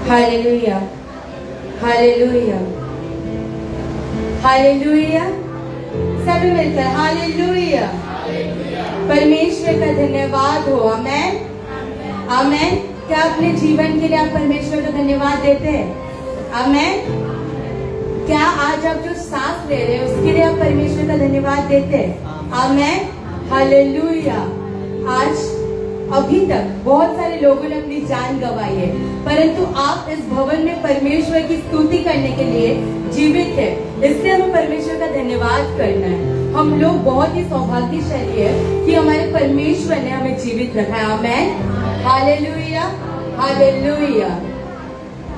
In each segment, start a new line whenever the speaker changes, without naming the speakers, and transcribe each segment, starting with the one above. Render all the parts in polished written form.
Hallelujah, hallelujah, hallelujah. सभी मिलकर hallelujah. परमेश्वर का धन्यवाद हो। आमेन, आमेन। क्या अपने जीवन के लिए आप परमेश्वर का धन्यवाद देते हैं? आमेन। क्या आज आप जो सांस ले रहे हैं उसके लिए आप परमेश्वर का धन्यवाद देते हैं? Amen, hallelujah. आज अभी तक बहुत सारे लोगों ने अपनी जान गंवाई है, परंतु आप इस भवन में परमेश्वर की स्तुति करने के लिए जीवित है, इसलिए हमें परमेश्वर का धन्यवाद करना है। हम लोग बहुत ही सौभाग्यशाली है कि हमारे परमेश्वर ने हमें जीवित रखा है। आमेन, हालेलुया, हालेलुया।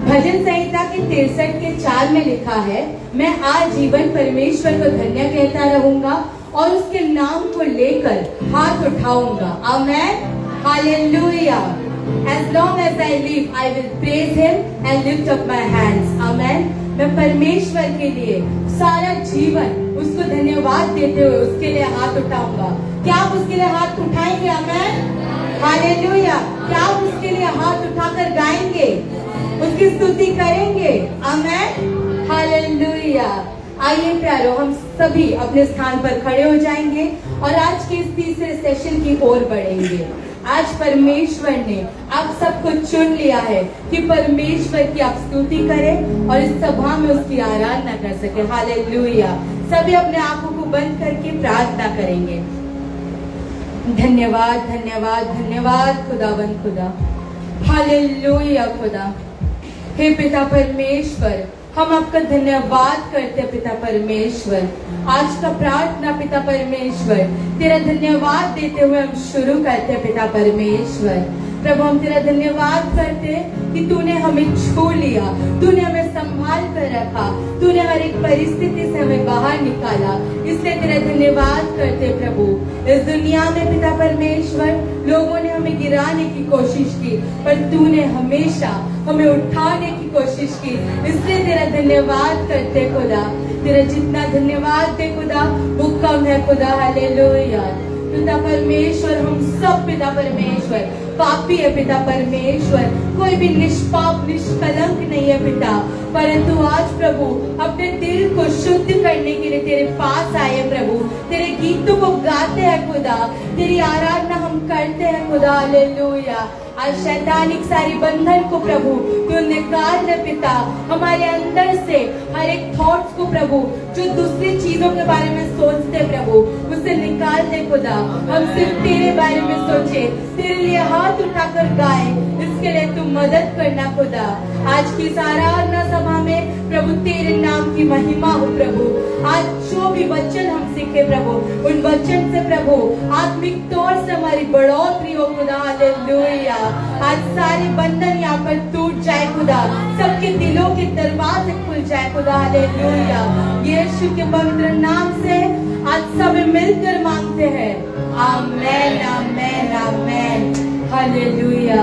भजन संहिता के 63 के 4 में लिखा है, मैं आजीवन परमेश्वर को धन्य कहता रहूंगा और उसके नाम को लेकर हाथ उठाऊंगा। आमेन, hallelujah. As long as I live, I will praise Him and lift up my hands. Amen. मैं परमेश्वर के लिए सारा जीवन उसको धन्यवाद देते हुए उसके लिए हाथ उठाऊंगा। क्या आप उसके लिए हाथ उठाएंगे? आमेन, हालेलुया। क्या आप उसके लिए हाथ उठाकर गाएंगे, उसकी स्तुति करेंगे? आमेन, हालेलुया। आइए प्यारो, हम सभी अपने स्थान पर खड़े हो जाएंगे और आज के इस तीसरे सेशन की ओर बढ़ेंगे। आज परमेश्वर ने आप सबको चुन लिया है कि परमेश्वर की आप स्तुति करें और इस सभा में उसकी आराधना कर सके। हालेलुया। सभी अपने आंखों को बंद करके प्रार्थना करेंगे। धन्यवाद, धन्यवाद, धन्यवाद खुदावंद खुदा। हालेलुया खुदा। हे पिता परमेश्वर, हम आपका धन्यवाद करते हैं पिता परमेश्वर। आज का प्रार्थना पिता परमेश्वर तेरा धन्यवाद देते हुए हम शुरू करते हैं पिता परमेश्वर। प्रभु, हम तेरा धन्यवाद करते हैं कि तूने हमें छू लिया, तूने हमें संभाल कर रखा, तूने हर एक परिस्थिति से हमें बाहर निकाला, इसलिए तेरा धन्यवाद करते प्रभु। इस दुनिया में पिता परमेश्वर लोगों ने हमें गिराने की कोशिश की, पर तूने हमेशा हमें उठाने की कोशिश की, इसलिए तेरा धन्यवाद करते खुदा। तेरा जितना धन्यवाद दे खुदा वो कम है खुदा। हालेलुया। पिता परमेश्वर, हम सब पिता परमेश्वर पापी है पिता परमेश्वर, कोई भी निष्पाप निष्कलंक नहीं है पिता, परंतु आज प्रभु अपने दिल को शुद्ध करने के लिए तेरे पास आए प्रभु। तेरे गीतों को गाते हैं खुदा, तेरी आराधना हम करते हैं खुदा। हालेलुया। आज शैतानिक सारी बंधन को प्रभु तू निकाल दे पिता, हमारे अंदर से हर एक थॉट्स को प्रभु जो दूसरी चीजों के बारे में सोचते प्रभु उसे निकाल दे खुदा। हम सिर्फ तेरे बारे में सोचे, तेरे लिए हाथ उठाकर गाए, इसके लिए तू मदद करना खुदा। आज की इस आराधना सभा में प्रभु तेरे नाम की महिमा हो प्रभु। आज जो भी वचन हम सीखे प्रभु, उन वचन से प्रभु आत्मिक तौर से हमारी बढ़ोतरी हो खुदा। हालेलुया। आज सारे बंधन यहाँ पर टूट जाए खुदा, सबके दिलों के दरवाजे खुल जाए खुदा। हालेलुया। यीशु के पवित्र नाम से आज सब मिलकर मांगते हैं। आमेन, आमेन, आमेन। हालेलुया।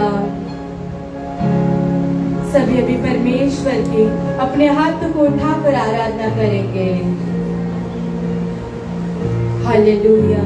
सभी अभी परमेश्वर की अपने हाथों को उठाकर आराधना करेंगे। हालेलुया।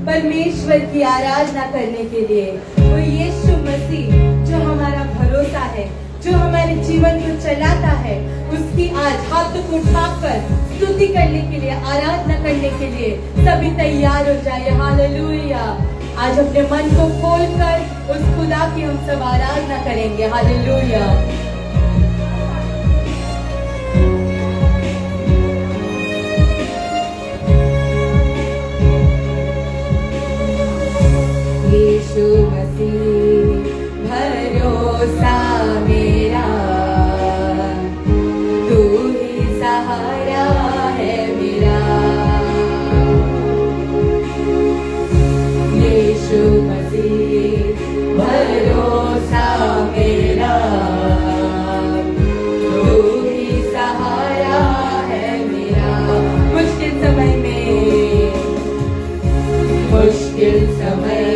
परमेश्वर की आराधना करने के लिए। वो यीशु मसीह जो हमारा भरोसा है, जो हमारे जीवन को चलाता है, उसकी आज हाथ को उठाकर स्तुति करने के लिए, आराधना करने के लिए सभी तैयार हो जाए। हालेलुया। आज अपने मन को खोलकर उस खुदा की हम सब आराधना करेंगे। हालेलुया। यीशु मसीह भरोसा मेरा, तू ही सहारा है मेरा। यीशु मसीह भरोसा मेरा, तू ही सहारा है मेरा। मुश्किल समय में, मुश्किल समय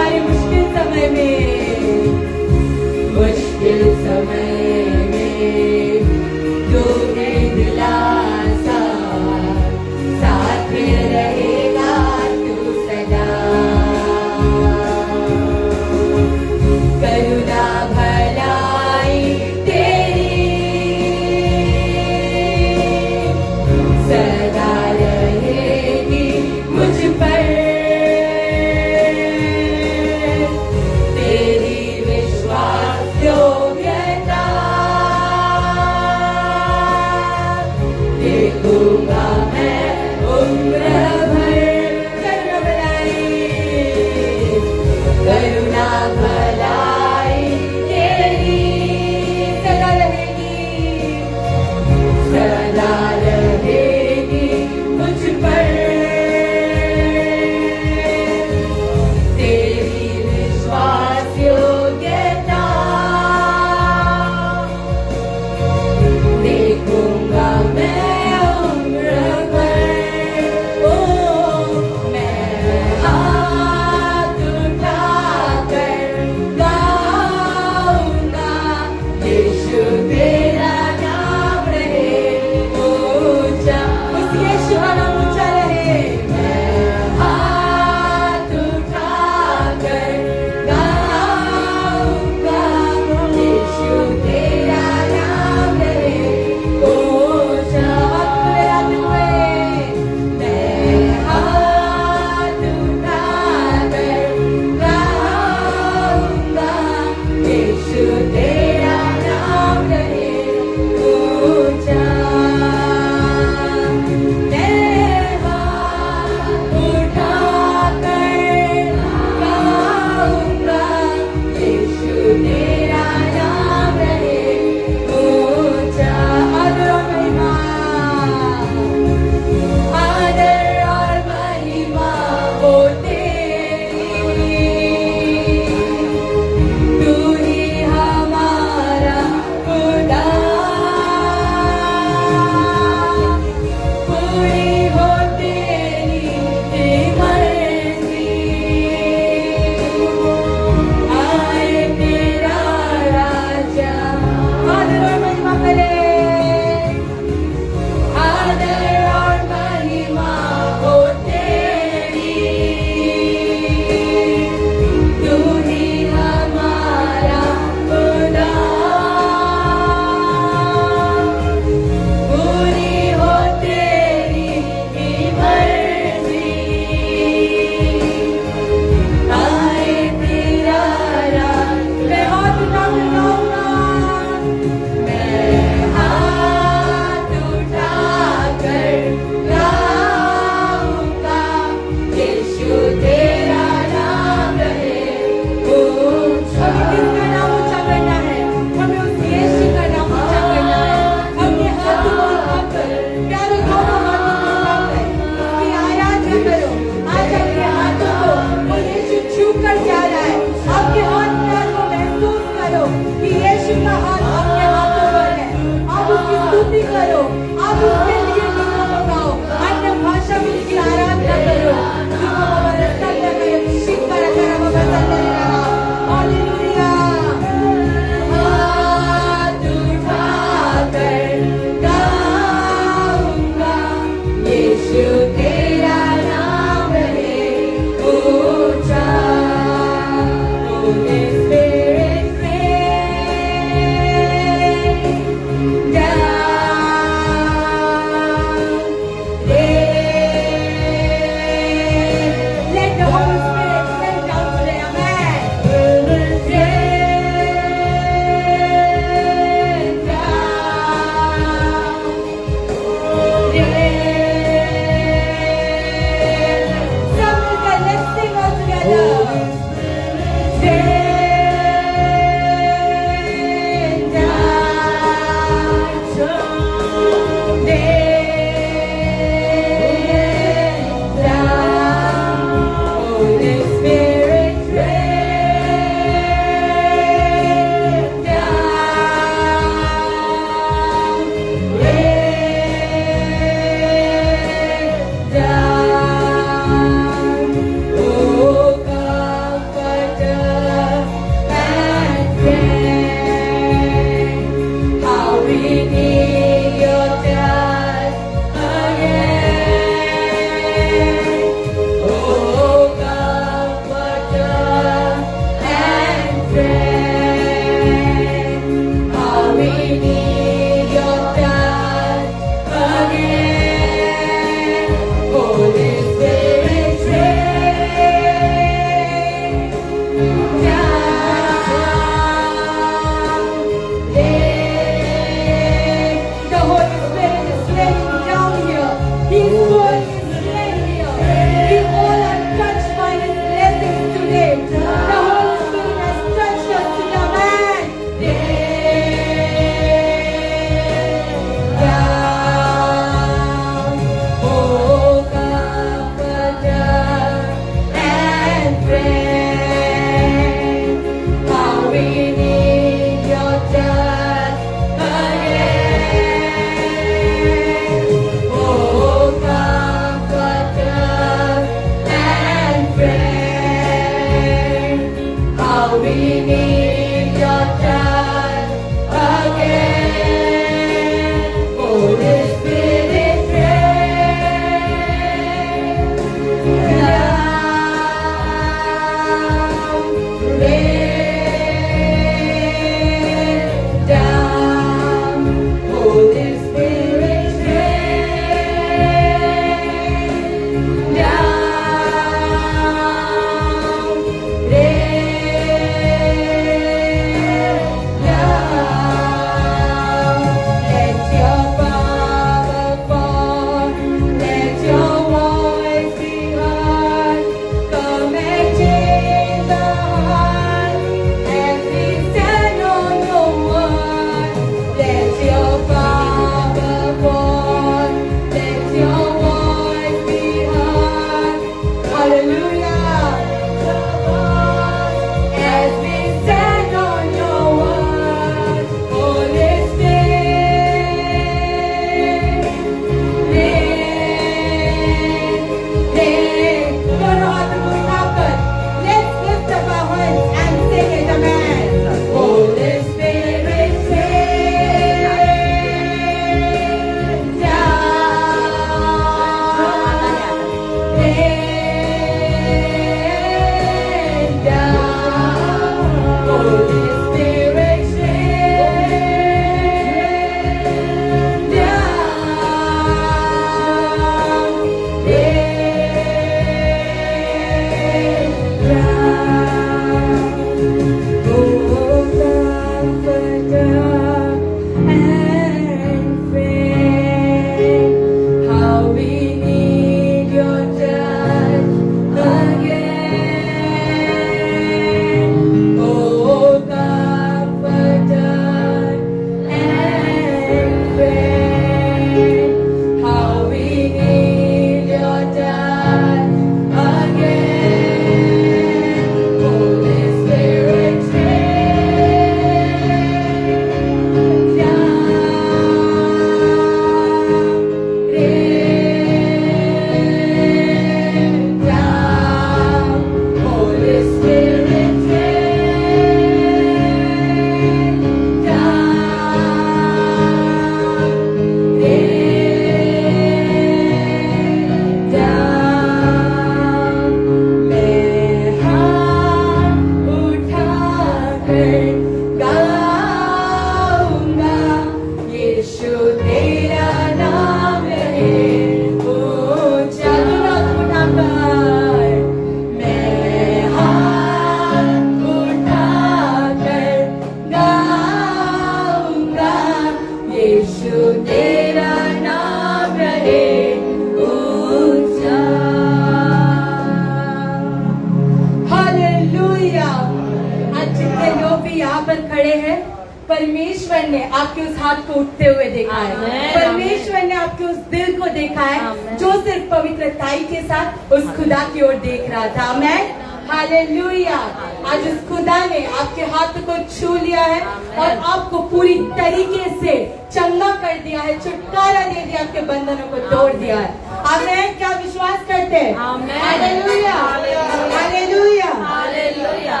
परमेश्वर ने आपके उस हाथ को उठते हुए देखा है।
आमेन।
परमेश्वर ने आपके उस दिल को देखा है
आमेन।
जो सिर्फ पवित्रताई के साथ उस खुदा की ओर देख रहा था। आमेन, हालेलुया। आज उस खुदा ने आपके हाथ को छू लिया है और आपको पूरी तरीके से चंगा कर दिया है, छुटकारा दे दिया, आपके बंधनों को तोड़ दिया है। आमेन, क्या विश्वास करते हैं?
आमेन।
Hallelujah, hallelujah,
hallelujah.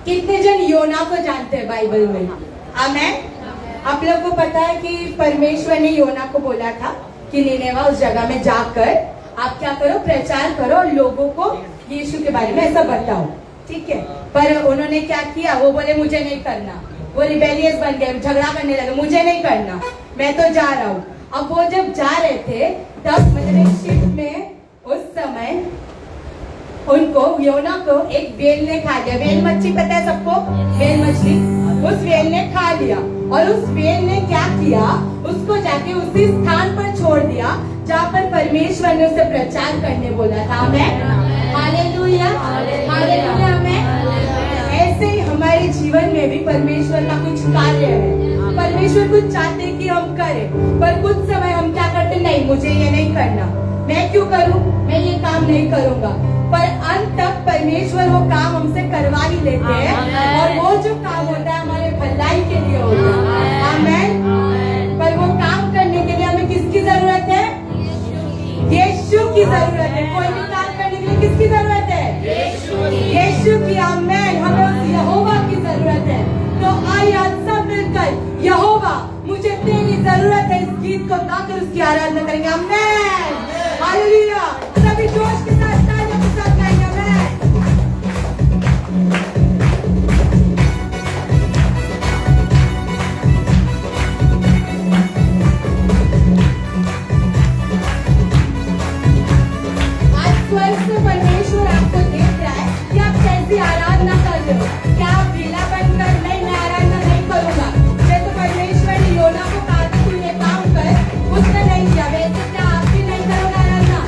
कितने जन योना को जानते हैं बाइबल में? आमेन। आप लोग को पता है कि परमेश्वर ने योना को बोला था कि निनेवा उस जगह में जाकर आप क्या करो, प्रचार करो और लोगों को यीशु के बारे में ऐसा बताओ, ठीक है। पर उन्होंने क्या किया, वो बोले मुझे नहीं करना, वो रिबेलियस बन गए, झगड़ा करने लगे, मुझे नहीं करना, मैं तो जा रहा हूँ। अब वो जब जा रहे थे तब मतलब एक शिप में उस समय उनको, योना को एक वेल ने खा लिया। वेल मच्छी पता है सबको, वेल मछली, उस वेल ने खा लिया और उस वेल ने क्या किया, उसको जाके उसी स्थान पर छोड़ दिया जहाँ पर परमेश्वर ने उसे प्रचार करने बोला था। आमेन, हालेलुया, हालेलुया, आमेन। ऐसे ही हमारे जीवन में भी परमेश्वर का कुछ कार्य है। परमेश्वर कुछ चाहते कि हम करें, पर कुछ समय हम क्या करते, नहीं मुझे ये नहीं करना, मैं क्यों करूं, मैं ये काम नहीं करूंगा। पर अंत तक परमेश्वर वो काम हमसे करवा ही लेते हैं और वो जो काम होता है हमारे भलाई के लिए होता है। आमेन। पर वो काम करने के लिए हमें किसकी जरूरत है? यीशु की जरूरत है। कोई भी काम करने के लिए किसकी जरूरत है? यीशु की। आमेन। हमें उस यहोवा की जरूरत है। तो आइए आज सब मिलकर यहोवा मुझे तेरी जरूरत है इस गीत को गाकर उसकी आराधना करेंगे। आमेन, हालेलुया। सभी जोश के साथ तालियों के साथ गाएंगे। आमेन। आज स्वर्ग से परमेश्वर आपको देख रहा है कि आप कैसी आराधना कर रहे हो। क्या आप ढीला बनकर नहीं, मैं आराधना नहीं करूंगा, जैसे परमेश्वर ने योना को कहा था तू ये काम कर, उसने नहीं किया, वैसे क्या आप भी नहीं करोगे आराधना?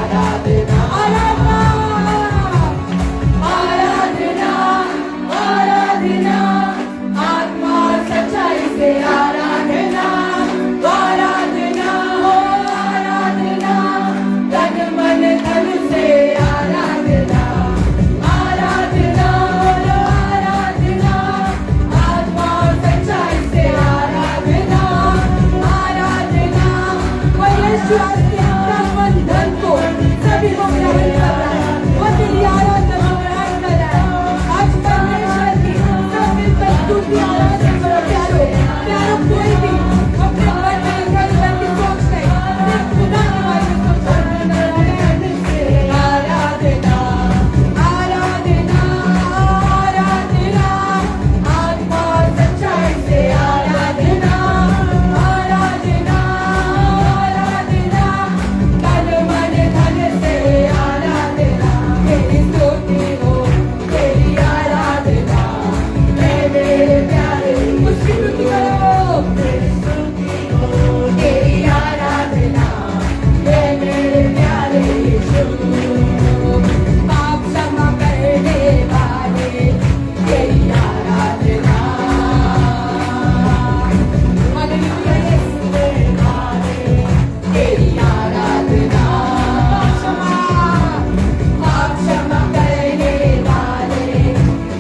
आराधना आराधना आराधना आराधना आत्मा सच्चाई से आराधना आराधना आराधना तन मन धन से आराधना आराधना आराधना आत्मा सच्चाई से आराधना आराधना वो यीशु के बंधन को सभी को ग्रहण कर रहा है वो तेरी आराधना ग्रहण कर रहा है आज परमेश्वर की सब मिलकर स्तुति आराधना करो प्यारो प्यारो कोई भी अपने मन में इधर उधर की सोच नहीं सिर्फ खुदा के बारे में सोच आराधना आराधना आराधना आत्मा सच्चाई से आराधना आराधना आराधना तन मन धन से आराधना तेरी स्तुति हो तेरी आराधना मेरे प्यारे उसकी स्तुति करो तेरी स्तुति हो तेरी आराधना मेरे प्यारे यीशु पाप क्षमा करने वाले तेरी आराधना हालेलुया यीशु तेरी आराधना पाप क्षमा करने वाले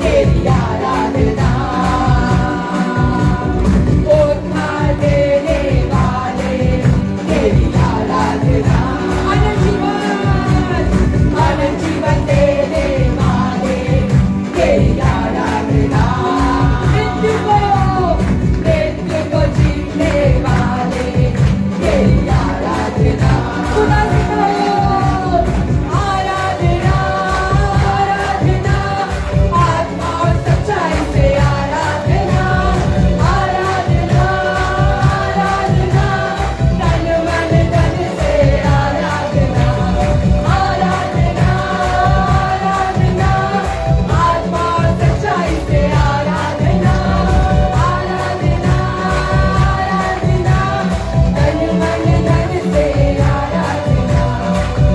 तेरी आराधना उद्धार देने वाले तेरी आराधना अनंत जीवन देने वाले तेरी आराधना मृत्यु को जीतने वाले तेरी आराधना खुदा से कहो आराधना आराधना आत्मा और सच्चाई से आराधना आराधना आराधना तन मन धन से आराधना आराधना आराधना आत्मा और सच्चाई से आराधना आराधना आराधना तन मन धन से आराधना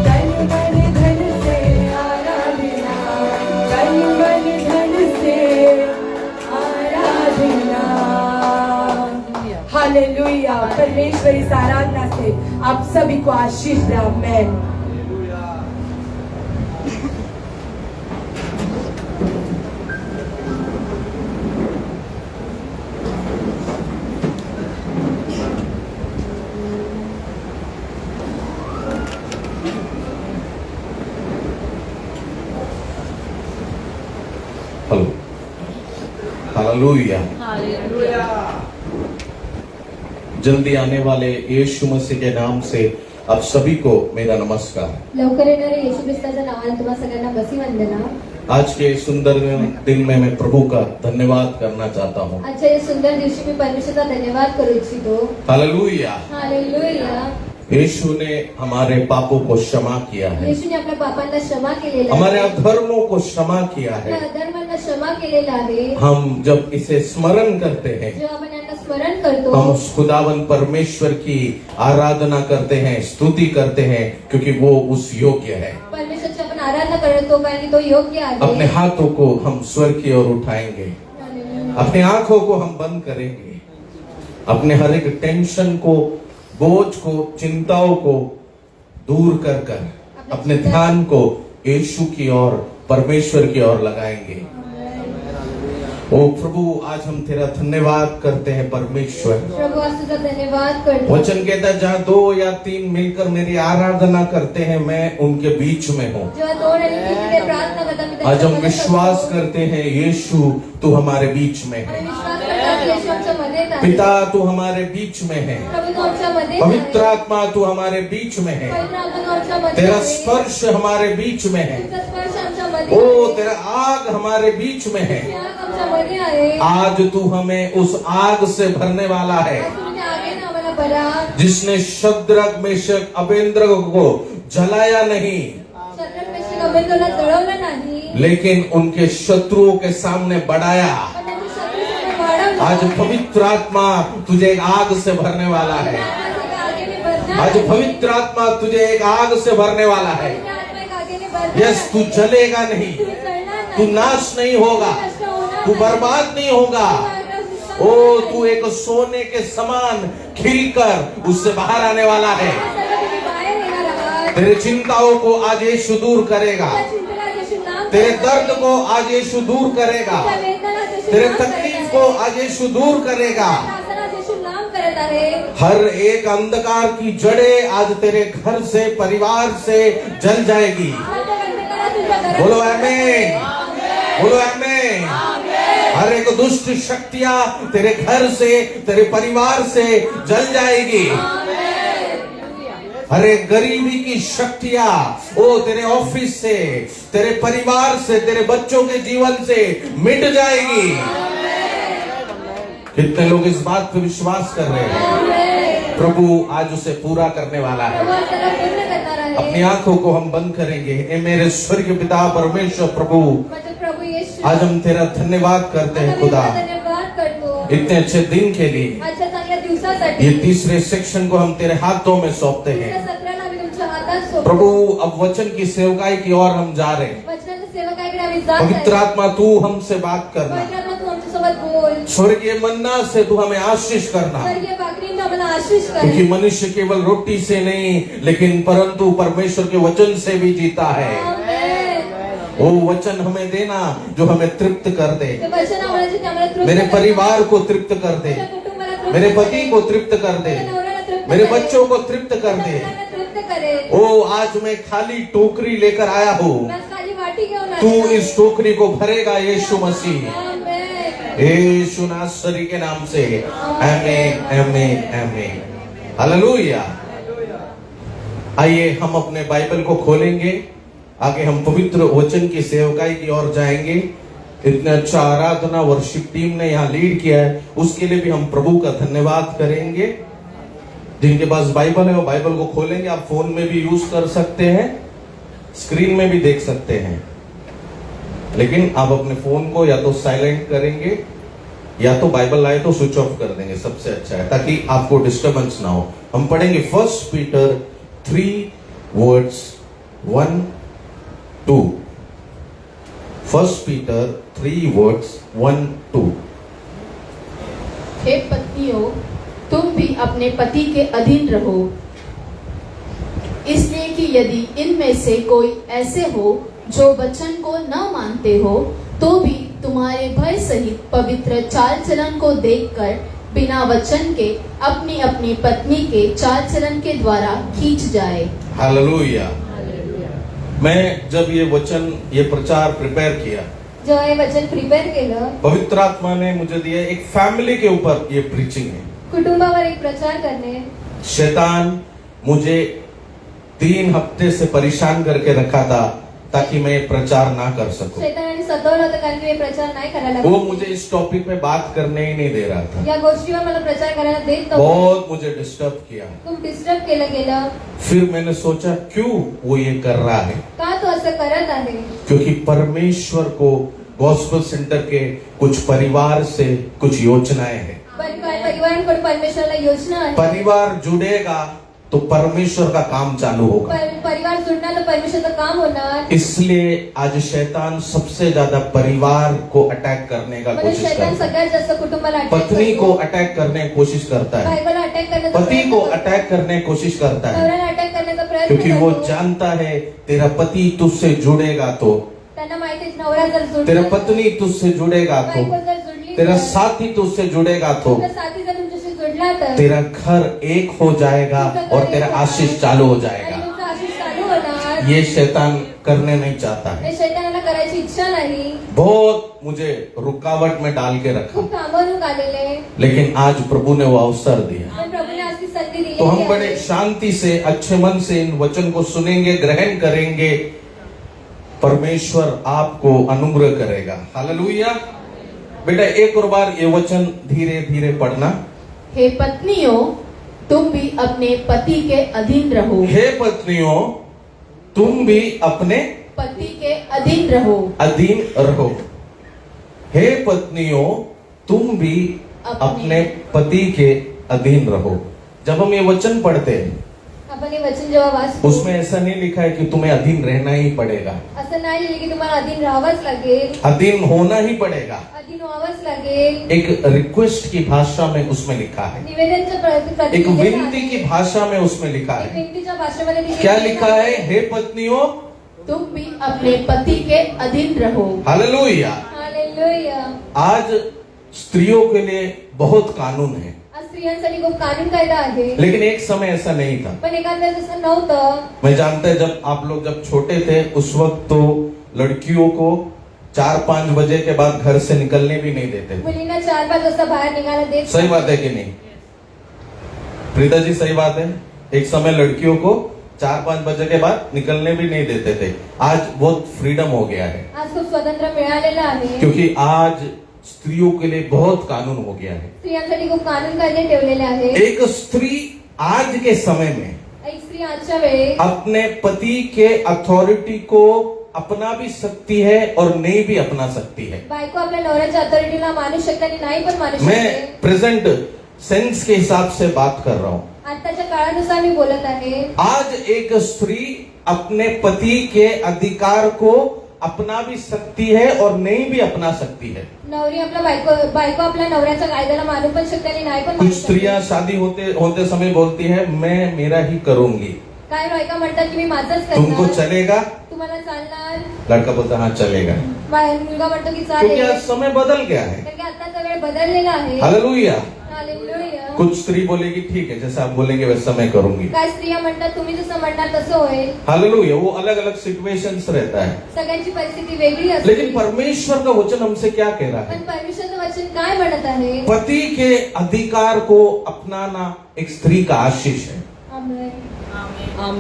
तन मन धन से आराधना तन मन धन से आराधना हालेलुया परमेश्वर इस आराधना से आप सभी को आशीष दे आमेन
हेलो हालेलुया जल्दी आने वाले यीशु मसीह के नाम से आप सभी को मेरा नमस्कार।
लवकर येणाऱ्या येशू ख्रिस्ताच्या नावाने तुम्हा सगळ्यांना बसी वंदना।
आज के इस सुंदर दिन में मैं प्रभु का धन्यवाद करना चाहता हूँ।
आजच्या या सुंदर दिवशी मी परमेश्वराचा धन्यवाद करू इच्छितो।
हालेलुया
हालेलुया
यीशु ने हमारे पापों को क्षमा किया है,
येशूने आपल्या पापांना क्षमा केलेला आहे,
हमारे अधर्मों को क्षमा किया
आपल्या
है।
अधर्मांना क्षमा केलेला आहे।
हम जब इसे स्मरण करते हैं
जेव्हा आपण यांना स्मरण करतो
हम उस खुदावन परमेश्वर की आराधना करते हैं, स्तुति करते हैं, क्योंकि वो उस योग्य है।
परमेश्वराची आपण आराधना करतो कारण की तो योग्य आहे।
अपने हाथों को हम स्वर की ओर उठाएंगे, अपनी आंखों को हम बंद करेंगे, अपने हर एक टेंशन को, बोझ को, चिंताओं को दूर कर कर अपने ध्यान को यीशु की ओर, परमेश्वर की ओर लगाएंगे। ओ प्रभु आज हम तेरा धन्यवाद करते हैं परमेश्वर।
प्रभु आज तुझा धन्यवाद करतो।
वचन कहता है जहाँ 2 या 3 मिलकर मेरी आराधना करते हैं मैं उनके बीच में हूँ।
जेव्हा दोन आणि तीन तिथे प्रार्थना करतात मी
आज हम
त्यांच्यामध्ये
विश्वास
करतो।
करते हैं यीशु तू हमारे बीच में
आणि
है,
विश्वास करतात की येशू आमच्या मध्येच आहे।
पिता तू हमारे बीच में है,
प्रभु तू आमच्या मध्येच
पवित्र
आहे।
आत्मा तू हमारे बीच में है,
पवित्र आत्मा तू आमच्या मध्ये
तेरा
आहे।
स्पर्श हमारे बीच में है,
तुझा स्पर्श आमच्या मध्ये
ओ
आहे।
तेरा आग हमारे बीच में है।
तुझी आग आमच्या मध्ये आहे।
आज तू हमें उस आग से भरने वाला है
आज तुझ्या आगेने आम्हाला भरा।
जिसने शद्रक मेशक अबेद्रगो को जलाया नहीं,
शद्रक मेशक अबेद्रगोला जळवलं नाही,
लेकिन उनके शत्रुओं के सामने बढ़ाया।
पण त्यांच्या शत्रूंना वाढवलं।
आज पवित्र आत्मा तुझे एक आग से भरने वाला है।
आग तुझ्या आगेने भरते
आज पवित्र आत्मा तुझे एक आग से भरने वाला है। यस, तू जलेगा नहीं, तू नाश नहीं होगा, तू बर्बाद नहीं होगा। ओ, तू एक सोने के समान खिलकर उससे बाहर आने वाला है। तेरे चिंताओं को आज यीशु दूर करेगा, तेरे दर्द को आज यीशु दूर करेगा, तेरे तकलीफ को आज यीशु दूर करेगा। हर एक अंधकार की जड़ें आज तेरे घर से, परिवार से जल जाएगी। बोलो आमीन, बोलो आमीन। हर एक दुष्ट शक्तियां तेरे घर से, तेरे परिवार से जल जाएगी। हर एक गरीबी की शक्तियां ओ तेरे ऑफिस से, तेरे परिवार से, तेरे बच्चों के जीवन से मिट जाएगी। कितने लोग इस बात पे विश्वास कर रहे हैं? प्रभु आज उसे पूरा करने वाला है। अपनी आंखों को हम बंद करेंगे। ए मेरे स्वर्गीय पिता परमेश्वर प्रभु, आज हम तेरा धन्यवाद करते हैं खुदा, इतने अच्छे दिन के लिए। ये तीसरे सेक्शन को हम तेरे हाथों में सौंपते हैं प्रभु। अब वचन की सेवकाई की ओर हम जा रहे हैं। पवित्र आत्मा तू हमसे बात करना, स्वर्गीय मन्ना से तू हमें आशीष करना, क्योंकि मनुष्य केवल रोटी से नहीं लेकिन परंतु परमेश्वर के वचन से भी जीता है। वो वचन हमें देना जो हमें तृप्त कर दे, मेरे परिवार को तृप्त कर दे, मेरे पति को तृप्त कर दे, मेरे बच्चों को तृप्त कर दे। ओ, आज मैं खाली टोकरी लेकर आया हूँ, तू इस टोकरी को भरेगा यीशु मसीह, यीशु नासरी के नाम से। आमीन, आमीन, आमीन, हालेलुया। आइए हम अपने बाइबल को खोलेंगे, आगे हम पवित्र वचन की सेवकाई की ओर जाएंगे। इतना अच्छा आराधना वर्शिप टीम ने यहाँ लीड किया है, उसके लिए भी हम प्रभु का धन्यवाद करेंगे। जिनके पास बाइबल है वो बाइबल को खोलेंगे। आप फोन में भी यूज कर सकते हैं, स्क्रीन में भी देख सकते हैं, लेकिन आप अपने फोन को या तो साइलेंट करेंगे या तो बाइबल लाए तो स्विच ऑफ कर देंगे, सबसे अच्छा है, ताकि आपको डिस्टर्बेंस ना हो। हम पढ़ेंगे 1 पीटर 3 वर्ड्स 1 2। 1 Peter 3 words 1 2।
हे पत्नियों, तुम भी अपने पति के अधीन रहो, इसलिए कि यदि इनमें से कोई ऐसे हो जो वचन को न मानते हो, तो भी तुम्हारे भय सहित पवित्र चाल चलन को देखकर बिना वचन के अपनी अपनी पत्नी के चाल चलन के द्वारा खींच जाए।
हालेलुया। मैं जब ये वचन, ये प्रचार प्रिपेयर किया,
जो हे वचन प्रिपेअर केलं,
पवित्र आत्मा ने मुझे दिया एक फैमिली के ऊपर ये प्रीचिंग है।
कुटुंबावर एक प्रचार करणे।
शैतान मुझे 3 हफ्ते से परेशान करके रखा था ताकि मैं प्रचार ना कर सकूं।
शैतानाने सतावलं होतं कारण की मी प्रचार नाही करायला
वो
लागलो.
मुझे इस टॉपिक पे बात करने ही नहीं दे रहा था,
या गोष्टीवर मला प्रचार करायला देत नव्हता.
बहुत मुझे डिस्टर्ब किया।
खूप डिस्टर्ब केलं गेलं.
फिर मैंने सोचा क्यों वो ये कर रहा है,
का तो असं करत आहे.
क्योंकि परमेश्वर को गॉस्पेल सेंटर के कुछ परिवार से कुछ योजनाएं हैं।
परिवारांकडून परमेश्वराला योजना आहे.
परिवार जुड़ेगा तो परमेश्वर का काम चालू होगा।
परिवार जुड़ना तो परमेश्वराचं काम होणार.
इसलिए आज शैतान सबसे ज्यादा परिवार को अटैक करने का
म्हणजे
कोशिश
शैतान
करता है,
सगळ्यात जास्त कुटुंबाला अटॅक
पत्नी को अटैक करने की कोशिश करता है,
बायकोला अटॅक करण्याचा
पति
प्रयत्न
को
करतो.
अटैक करने की कोशिश करता है,
नवऱ्याला अटॅक करण्याचा प्रयत्न
क्योंकि वो
करतो.
जानता है तेरा पति तुझसे जुड़ेगा तो,
त्यांना माहिती आहे नवरा जर जुडला
तेरा
तर,
पत्नी तुझसे जुड़ेगा तो,
बायको जर जुडली
तेरा
तर,
साथी तुझसे जुड़ेगा तो
तुमचा साथी जर तुमच्याशी जुडला तर,
तेरा घर एक हो जाएगा और तेरा आशीष चालू हो
आणि
जाएगा।
तुमचा आशीष चालू होणार.
ये शैतान करने नहीं चाहता है,
हे शैतानाला करायची इच्छा नाही.
बहुत मुझे रुकावट में डाल के रखा,
खूप थांबवून आलेले.
लेकिन आज प्रभु ने वो अवसर दिया।
पण प्रभूने आज ती संधी दिली
तो हम
आहे.
बड़े शांति से अच्छे मन से इन वचन को सुनेंगे, ग्रहण करेंगे, परमेश्वर आपको अनुग्रह करेगा। हालेलुया। बेटा एक और बार ये वचन धीरे धीरे पढ़ना।
हे पत्नियों, तुम भी अपने पति के अधीन रहो।
हे पत्नियों, तुम भी अपने
पति के अधीन रहो।
अधीन रहो। हे पत्नियों, तुम भी अपने पति के अधीन रहो। जब हम ये वचन पढ़ते हैं
आपण हे वचन जेव्हा वाचतो
उसमें ऐसा नहीं लिखा है कि तुम्हें अधीन रहना ही पड़ेगा,
असं नाही लिहिलं की तुम्हाला अधीन राहावंच लागेल,
अधीन होना ही पड़ेगा।
अधीन व्हावंच लागेल।
एक रिक्वेस्ट की भाषा में उसमें लिखा है,
निवेदनच्या
एक विनती की भाषा में उसमें लिखा है।
विनतीच्या भाषेमध्ये लिहिलेलं
क्या लिखा है? हे पत्नियों,
तुम भी अपने पति के अधीन रहो।
हालेलुया।
हालेलुया।
आज स्त्रियों के लिए बहुत कानून है,
आज स्त्रियांसाठी खूप कानून कायदा आहे,
लेकिन एक समय ऐसा नहीं था।
पण एखाद्या तसं नव्हतं।
मैं जानता है जब आप लोग जब छोटे थे उस वक्त तो लड़कियों को 4-5 बजे के बाद घर से निकलने भी नहीं देते थे।
मुलींना 4-5 वाजता बाहेर निघायला देत
सही बात है कि नहीं? प्रीता जी सही बात है। एक समय लड़कियों को 4-5 बजे के बाद निकलने भी नहीं देते थे। आज बहुत फ्रीडम हो गया है,
आज खूप स्वतंत्र मिळालेलं आहे,
क्योंकि आज स्त्रियों के लिए बहुत कानून हो गया है।
स्त्रियांसाठी खूप कानून कायदे ठेवलेले आहेत।
एक स्त्री आज के समय में
एक स्त्री आजच्या वेळेस
अपने पति के अथॉरिटी को अपना भी सकती है और नहीं भी अपना सकती है।
बायको आपल्या नवऱ्याच्या अथॉरिटीला मानू शकते आणि नाही पण मानू
मैं
शकते।
प्रेजेंट सेंस के हिसाब से बात कर रहा हूँ।
आताच्या काळानुसार मी बोलत आहे।
आज एक स्त्री अपने पति के अधिकार को अपना भी सकती है और नहीं भी अपना सकती है।
नवरी आपला बायको आपल्या नवऱ्याच्या कायद्याला मानू पण शकते आणि नाही पण
कुछ
मानू शकते।
स्त्रियां शादी होते समय बोलती है मैं मेरा ही करूंगी।
काय बायका म्हणतात की मी माझंच
तुमको
करणार,
चलेगा?
तुम्हाला चालणार?
लड़का बोलता हाँ चलेगा,
मुलगा म्हणतो की
क्योंकि
चालेल,
आज समय बदल गया है।
कारण की आताचा वेळ बदललेला आहे।
हालेलुया।
हालेलुया।
कुछ स्त्री बोलेगी ठीक है जैसा आप बोलेंगे वैसा मैं करूंगी।
काय स्त्रिया म्हणतात तुम्ही जसं म्हणणार तसं होईल।
हालेलुया। वो अलग अलग सिचुएशंस रहता है,
सगळ्यांची परिस्थिती वेगळी असते।
लेकिन परमेश्वर का वचन हमसे क्या कह रहा
पण
है?
परमेश्वरचं वचन काय म्हणत आहे?
पति के अधिकार को अपनाना एक स्त्री का आशीष है।
आमेन।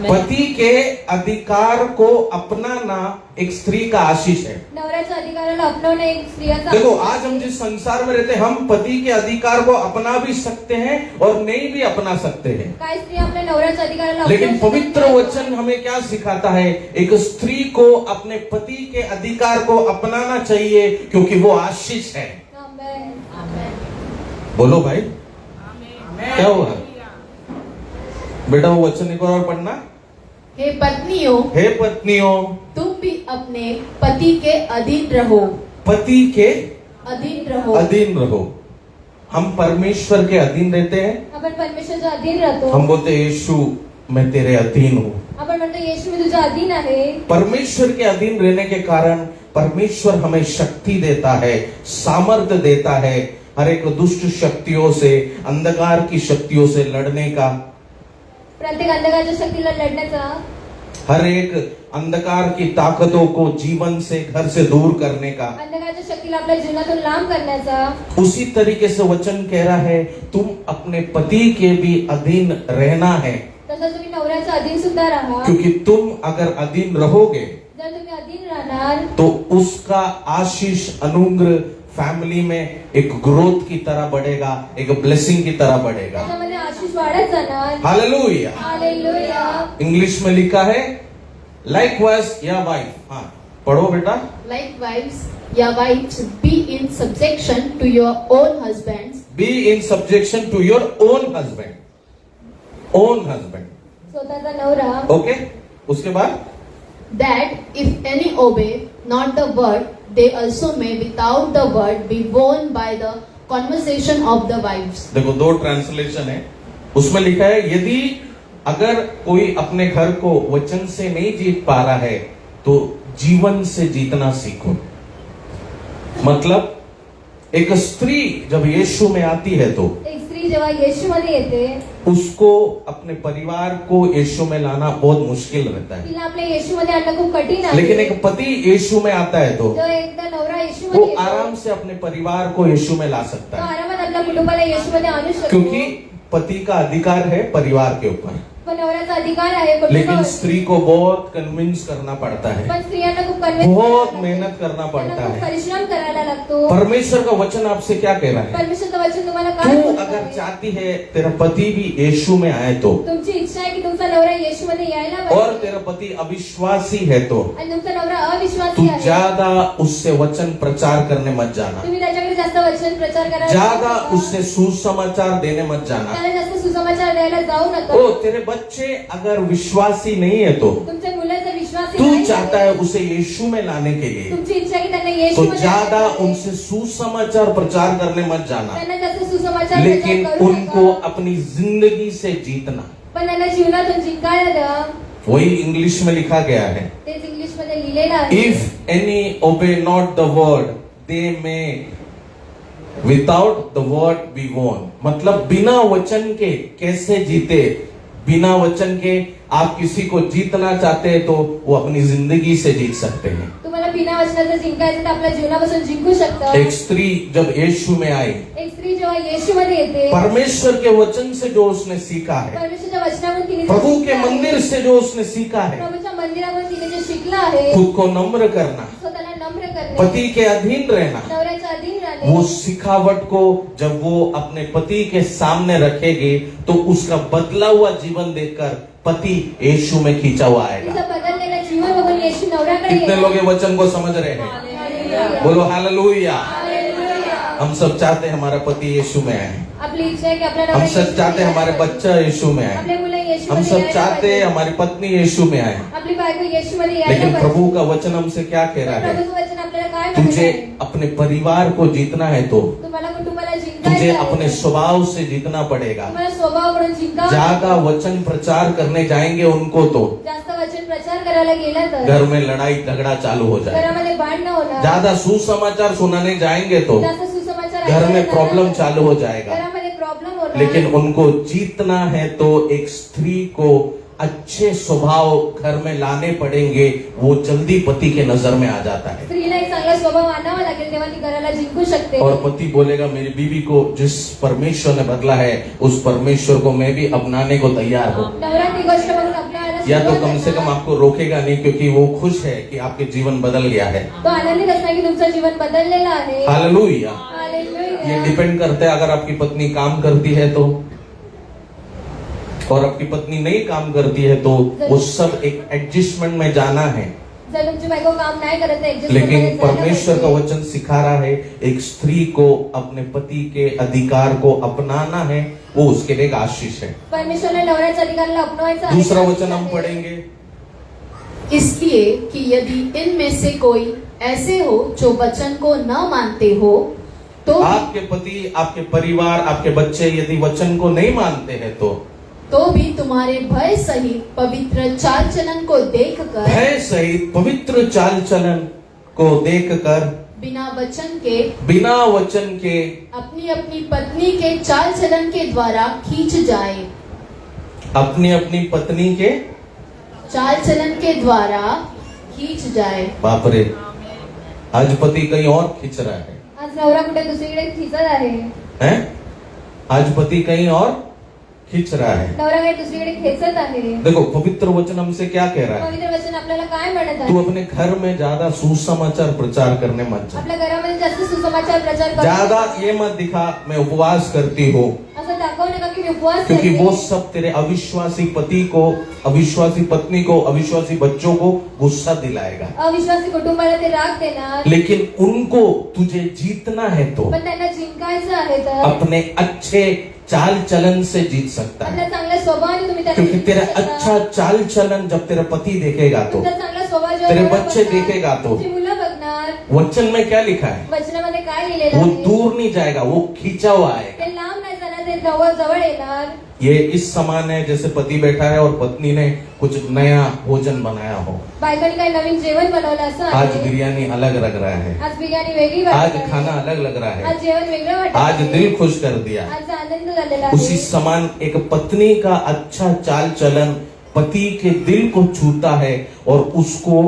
पति के अधिकार को अपनाना एक स्त्री का आशीष है।
नवऱ्याच्या अधिकाराला अपनावणं एक स्त्रियाचा
देखो आज हम जिस संसार में रहते हैं हम पति के अधिकार को अपना भी सकते हैं और नहीं भी अपना सकते हैं,
काय स्त्रिया आपल्या नवऱ्याच्या अधिकाराला
लेकिन
अपनावू
पवित्र
शकतात?
वचन हमें क्या सिखाता है? एक स्त्री को अपने पति के अधिकार को अपनाना चाहिए क्योंकि वो आशीष है।
आमेन।
बोलो भाई, क्या हुआ बेटा? वो वचन एक और पढ़ना।
हे पत्नियों,
हे पत्नियों,
तुम भी अपने पति के अधीन रहो।
पति के
अधीन रहो।
अधीन रहो। हम परमेश्वर के अधीन रहते हैं।
आपण परमेश्वरच्या अधीन राहतो।
हम बोलते हैं, यीशु मैं तेरे अधीन हूँ।
आपण म्हणतो येशू मी तुझ्या अधीन आहे।
परमेश्वर के अधीन रहने के कारण परमेश्वर हमें शक्ति देता है, सामर्थ्य देता है हर एक दुष्ट शक्तियों से, अंधकार की शक्तियों से लड़ने का,
प्रत्येक अंधकारच्या शक्तीला लढण्याचा,
हर एक अंधकार की ताकतों को जीवन से घर से दूर करने का।
अंधकारच्या शक्तीला आपल्या जीवनातून लांब करण्याचा।
उसी तरीके से वचन कह रहा है तुम अपने पति के भी अधीन रहना है,
तसं तुम्ही नवऱ्याच्या अधीन सुद्धा राहा।
क्योंकि तुम अगर अधीन रहोगे
जर तुम्ही अधीन राहणार
तो उसका आशीष अनुग्रह फैमिली में एक ग्रोथ की तरह बढ़ेगा, एक ब्लेसिंग की तरह बढ़ेगा।
त्याच्यामध्ये आशीष वाढत जाणार।
हालेलुया।
हालेलुया।
इंग्लिश में लिखा है लाइकवाइज या वाइफ। हाँ पढ़ो बेटा।
Likewise, your wives, be in subjection to your own husbands,
be in subjection to your own husband. Own husband,
स्वतःचा नवरा।
ओके। उसके बाद
that if any obey not the word, they also may without the word be won by the conversation of the wives.
देखो दो translation है, उसमें लिखा है यदि अगर कोई अपने घर को वचन से नहीं जीत पा रहा है तो जीवन से जीतना सीखो। मतलब एक स्त्री जब यीशु में आती है तो
एक स्त्री जेव्हा येशू मध्ये येते
उसको अपने परिवार को यीशु में लाना बहुत मुश्किल रहता है,
तिला आपल्या येशू मध्ये आणणं खूप कठीण आहे।
लेकिन एक पति यीशु में आता है तो
जो एकदा नवरा येशू
वो
मध्ये
आराम से अपने परिवार को यीशु में ला
तो
सकता है,
आरामात आपल्या कुटुंबाला येशू मध्ये आणू शकतो।
क्योंकि पति का अधिकार है परिवार के ऊपर,
पण नवऱ्याचा अधिकार आहे
लेकिन
कुटुंबावरती।
स्त्री को बहुत कन्विंस करना पड़ता है,
पण स्त्रियांना खूप convince
बहुत
करायला
मेहनत
लागते।
करना
त्यांना
पड़ता
खूप
है।
परिश्रम करायला लागतो।
परमेश्वर का वचन आपसे क्या कह रहा है?
परमेश्वरचं वचन तुम्हाला काय
तू
बोलत
अगर
आहे?
चाहती है तेरा पति भी यीशु में आए तो,
तुमची इच्छा आहे की तुमचा नवरा येशू मध्ये यायला
और
पाहिजे
तेरा पति अविश्वासी है तो,
आणि तुमचा नवरा अविश्वासी
तू
आहे
ज्यादा उससे वचन प्रचार करने मत जाना,
तुम्ही त्याच्याकडे जास्त वचन प्रचार करायला
ज्यादा
जाऊ नका.
उससे सुसमाचार देने मत जाना.
त्याला जास्त सुसमाचार द्यायला जाऊ नका.
ओ तेरे बच्चे अगर विश्वासी नहीं है तो
तुमचे मुलं जर विश्वासी
तू
नाही
चाहता
आहे,
है उसे यीशु में लाने के लिए,
तुमची इच्छा आहे की त्यांना
तो
येशूमध्ये
ज्यादा
आणायचं आहे.
उनसे सुसमाचार प्रचार करने मत जाना,
त्यांना जास्त सुसमाचार
लेकिन
प्रचार करू
उनको
नका.
अपनी जिंदगी से जीतना.
पण त्यांना जीवनातून जिंकायला द्या.
वही इंग्लिश में लिखा गया है,
तेच इंग्लिश मध्ये लिहिलेलं आहे.
If any obey not the word they may without the word be won. मतलब बिना वचन के कैसे जीते, बिना वचन के आप किसी को जीतना चाहते हैं तो वो अपनी जिंदगी से जीत सकते हैं.
तुम्हाला बिना वचनाचं जिंकायचं तर आपल्या जीवनापासून जिंकू शकता.
एक स्त्री जब यीशु में आई,
एक स्त्री जेव्हा येशूमध्ये येते,
परमेश्वर के वचन से जो उसने सीखा है,
परमेश्वरच्या वचनावरून तिने जे
प्रभु के
शिकलं आहे,
मंदिर से जो उसने सीखा है,
प्रभूच्या मंदिरावरून तिने जे शिकलं आहे,
खुद को नम्र करना,
स्वतःला नम्र करणे,
पति के अधीन रहना,
नवऱ्याच्या अधीन राहणे,
वो सिखावट को जब वो अपने पति के सामने रखेगी तो उसका बदला हुआ जीवन देखकर पति यीशु में खींचा हुआ आएगा.
तिचं बदललेलं जीवन बघून येशू नवऱ्याकडे
कितने
येणार.
लोग ये वचन को समझ रहे हैं?
हालेलुया.
बोलो हालेलुया.
हालेलुया.
हम सब चाहते हैं हमारा पति यीशु में आए,
आपली इच्छा आहे की आपला
हम
नवरा
सब
येशूमध्ये
चाहते हैं हमारे
यायला
बच्चा यीशु में
पाहिजे.
आए,
आपले मुलं
हम
येशूमध्ये
सब
यायला
चाहते हैं
पाहिजे.
हमारी पत्नी यीशु में आए.
आपली बायको येशूमध्ये यायला
लेकिन
पाहिजे.
प्रभु का वचन हमसे क्या कह रहा है?
प्रभूचं वचन आपल्याला काय
तुझे
म्हणत आहे?
अपने परिवार को जीतना है तो
तुम्हाला कुटुंबाला
तुझे
जिंकायचं आहे.
अपने स्वभाव से जीतना पड़ेगा.
तुम्हाला स्वभावाकडून जिंकावं
ज्यादा
लागतं.
वचन प्रचार करने जाएंगे उनको तो
जास्त वचन प्रचार करायला गेला तर
घर में लड़ाई झगड़ा चालू हो जाए.
घरामध्ये भांडणं होणार.
ज्यादा सुसमाचार सुनाने जाएंगे तो
जास्त सुसमाचार
घर में
ऐकायला
प्रॉब्लम
जाणार.
चालू हो जाएगा.
घरामध्ये प्रॉब्लेम होणार.
लेकिन उनको जीतना है तो एक स्त्री को अच्छे स्वभाव घर में लाने पड़ेंगे, वो जल्दी पति के नजर में आ जाता है.
स्त्रीला एक चांगला स्वभाव आणावा लागेल तेव्हा ती घराला जिंकू शकते.
और पति बोलेगा मेरी बीवी को जिस परमेश्वर ने बदला है उस परमेश्वर को मैं भी अपनाने को तैयार हूँ.
नवरा ती गोष्ट बघून आपल्याला
या तो
शिकवत
कम से कम
असणार.
आपको रोकेगा नहीं क्योंकि वो खुश है कि आपके जीवन बदल गया है.
तो आनंदित असणार की तुमचं जीवन बदललेलं आहे.
हालेलुया.
हालेलुया.
ये डिपेंड करता है अगर आपकी पत्नी काम करती है तो, और आपकी पत्नी नहीं काम करती है तो वो सब एक एडजस्टमेंट में जाना है.
जर तुमची बायको काम नाही करत आहे, adjustment
लेकिन
मध्ये जायला
परमेश्वर का
पाहिजे.
वचन सिखा रहा है एक स्त्री को अपने पति के अधिकार को अपनाना है, वो उसके लिए एक आशीष है.
परमेश्वरने नवऱ्याच्या अधिकाराला अपनावायचं आहे.
दूसरा वचन हम पढ़ेंगे,
इसलिए कि यदि इनमें से कोई ऐसे हो जो वचन को न मानते हो तो
आपके पति, आपके परिवार, आपके बच्चे यदि वचन को नहीं मानते हैं तो
भी तुम्हारे भय सहित पवित्र चाल चलन को देखकर
भय सहित पवित्र चाल चलन को देखकर
बिना वचन के
बिना वचन के
अपनी अपनी पत्नी के चाल चलन के द्वारा खींच जाए,
अपनी अपनी पत्नी के,
चाल चलन के द्वारा खींच जाए.
बाप रे, आज पति कहीं और खींच रहा है,
आज नवरा कुठे दुसरीकडे खिचत आहे.
हैं? आज पति कहीं और खींच रहा है.
नवरा काही दुसरीकडे खेचत आहे.
देखो पवित्र वचन हमसे क्या कह रहा है?
पवित्र वचन आपल्याला काय म्हणत
तू
आहे?
अपने घर में ज्यादा सुसमाचार प्रचार करने मत जा.
आपल्या घरामध्ये जास्त सुसमाचार प्रचार करू
ज्यादा
नका.
ये मत दिखा मैं उपवास करती हूँ,
असं दाखवू नका की मी उपवास
क्योंकि
करते.
वो सब तेरे अविश्वासी पति को, अविश्वासी पत्नी को, अविश्वासी बच्चों को गुस्सा दिलाएगा.
अविश्वासी कुटुंबाला ते राग देणार.
लेकिन उनको तुझे जीतना है तो
पण त्यांना जिंकायचं आहे तर
अपने अच्छे चाल चलन से जीत सकता है.
आपल्या चांगल्या स्वभावाने तुम्ही त्यांना
क्योंकि तेरा
जिंकू शकता.
अच्छा चाल चलन जब तेरा पति देखेगा तो
तुमचा चांगला स्वभाव जेव्हा
तेरे
नवरा
बच्चे
बघणार,
देखेगा तो
तुमची मुलं बघणार.
वचन में क्या लिखा है?
वचनामध्ये काय लिहिलेलं
वो
आहे?
दूर नहीं जाएगा, वो खींचा हुआ आएगा.
ते लांब नाही जाणार, ते जवळ जवळ येणार.
ये इस समान है जैसे पति बैठा है और पत्नी ने कुछ नया भोजन बनाया हो.
बायकोनी काही नवीन जेवण बनवलं असं
आज
आहे.
बिरयानी अलग लग रहा है,
आज बिर्याणी वेगळी
आज
वाटत
खाना
आहे.
अलग लग रहा है,
आज जेवण वेगळं वाटत
आज
आहे.
दिल खुश कर दिया.
आज आनंद झालेला
उसी
आहे.
समान एक पत्नी का अच्छा चाल चलन पति के दिल को छूता है और उसको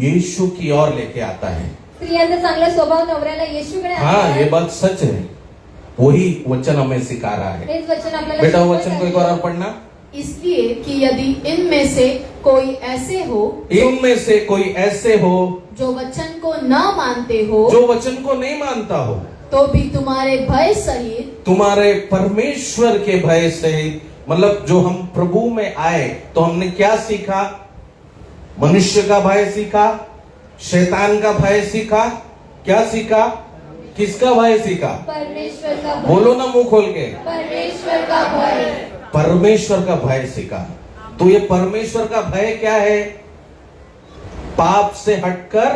यीशु की ओर लेके आता है.
स्त्रियांचा चांगला स्वभाव नवऱ्याला येशूकडे
हाँ,
आणतो.
ये बात सच है. वही वचन हमें सिखा रहा है.
हेच वचन आपल्याला
बेटा वो
शिकवत
वचन को एक
आहे.
और पढ़ना.
इसलिए कि यदि इनमें से कोई ऐसे हो
इनमें से कोई ऐसे हो
जो वचन को न मानते हो
जो वचन को नहीं मानता हो,
तो भी तुम्हारे भय सहित
तुम्हारे परमेश्वर के भय से, मतलब जो हम प्रभु में आए तो हमने क्या सीखा? मनुष्य का भय सीखा, शैतान का भय सीखा। क्या सीखा? किसका भय सीखा?
परमेश्वर का भय।
बोलो ना मुंह खोल के।
परमेश्वर का भय।
परमेश्वर का भय सीखा। तो ये परमेश्वर का भय क्या है? पाप से हटकर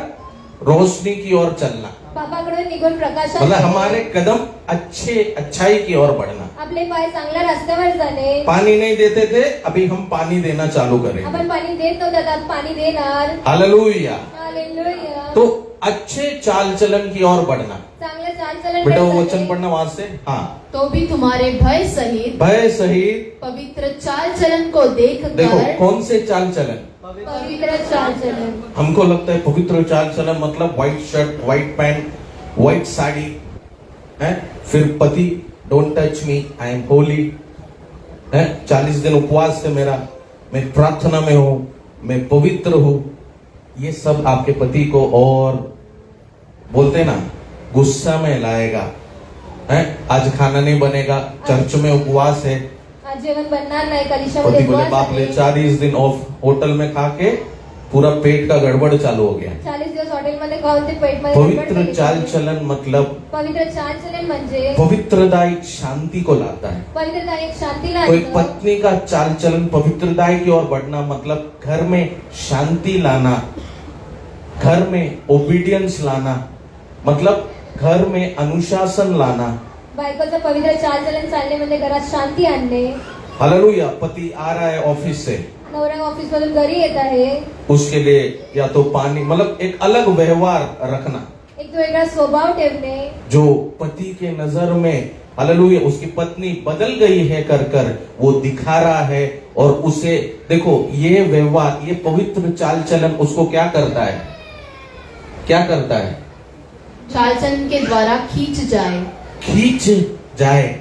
रोशनी की ओर चलना,
पापाकडून निघून प्रकाशात
मतलब
येणे.
हमारे कदम अच्छाई की ओर बढ़ना।
आपले पाय चांगल्या रस्त्यावर जाणे.
पानी नहीं देते थे, अभी हम पानी देना चालू करेंगे।
आपण पाणी देत नव्हतं, आता पाणी देणार.
हालेलुया।
हालेलुया.
तो अच्छे चाल चलन की ओर बढ़ना।
चांगलं चालचलन
बेटा वो
करत
वचन
जाणे.
पढ़ना वहां से। हाँ,
तो भी तुम्हारे भय सहित
भय सहित।
पवित्र चाल चलन को
देखो
देखकर
कौन से चाल चलन?
पवित्र चालचलन.
हमको लगता है पवित्र चाल चलन मतलब white shirt, white pant, white sari है, फिर पति don't touch me, I am Holi है, 40 दिन उपवास है मेरा, मैं प्रार्थना में हूं, मैं पवित्र हूं। ये सब आपके पति को और बोलते ना गुस्सा में लाएगा है। आज खाना नहीं बनेगा, चर्च में उपवास है,
आज जेवण बनणार नाही,
पति
कलिशामध्ये
बोले
उपवास
बाप ले
आहे.
40 दिन ऑफ होटल में खा के पूरा पेट का गड़बड़ चालू हो गया।
40 दिवस हॉटेलमध्ये खाऊन ते पेटमध्ये गडबड
पवित्र
केली.
चाल चलन मतलब
पवित्र चालचलन म्हणजे
पवित्रदायी शांति को लाता है।
पवित्रता एक शांतीला
कोई
आणतं.
पत्नी का चाल चलन पवित्रदायी की ओर बढ़ना मतलब घर में शांति लाना, घर में ओबीडियंस लाना, मतलब घर में अनुशासन लाना।
बायकोचं पवित्र चालचलन चालणे म्हणजे घरात शांती आणणे.
हालेलुया। पति आ रहा है ऑफिस से,
नवरा ऑफिस मधून घरी येत आहे.
उसके लिए या तो पानी, मतलब एक अलग व्यवहार रखना
एक वेगळा स्वभाव ठेवणे.
जो पति के नजर में हालेलुया उसकी पत्नी बदल गई है कर वो दिखा रहा है। और उसे देखो ये व्यवहार, ये पवित्र चाल चलन उसको क्या करता है? क्या करता है?
चाल चलन के द्वारा खींच जाए।
खींच जाए।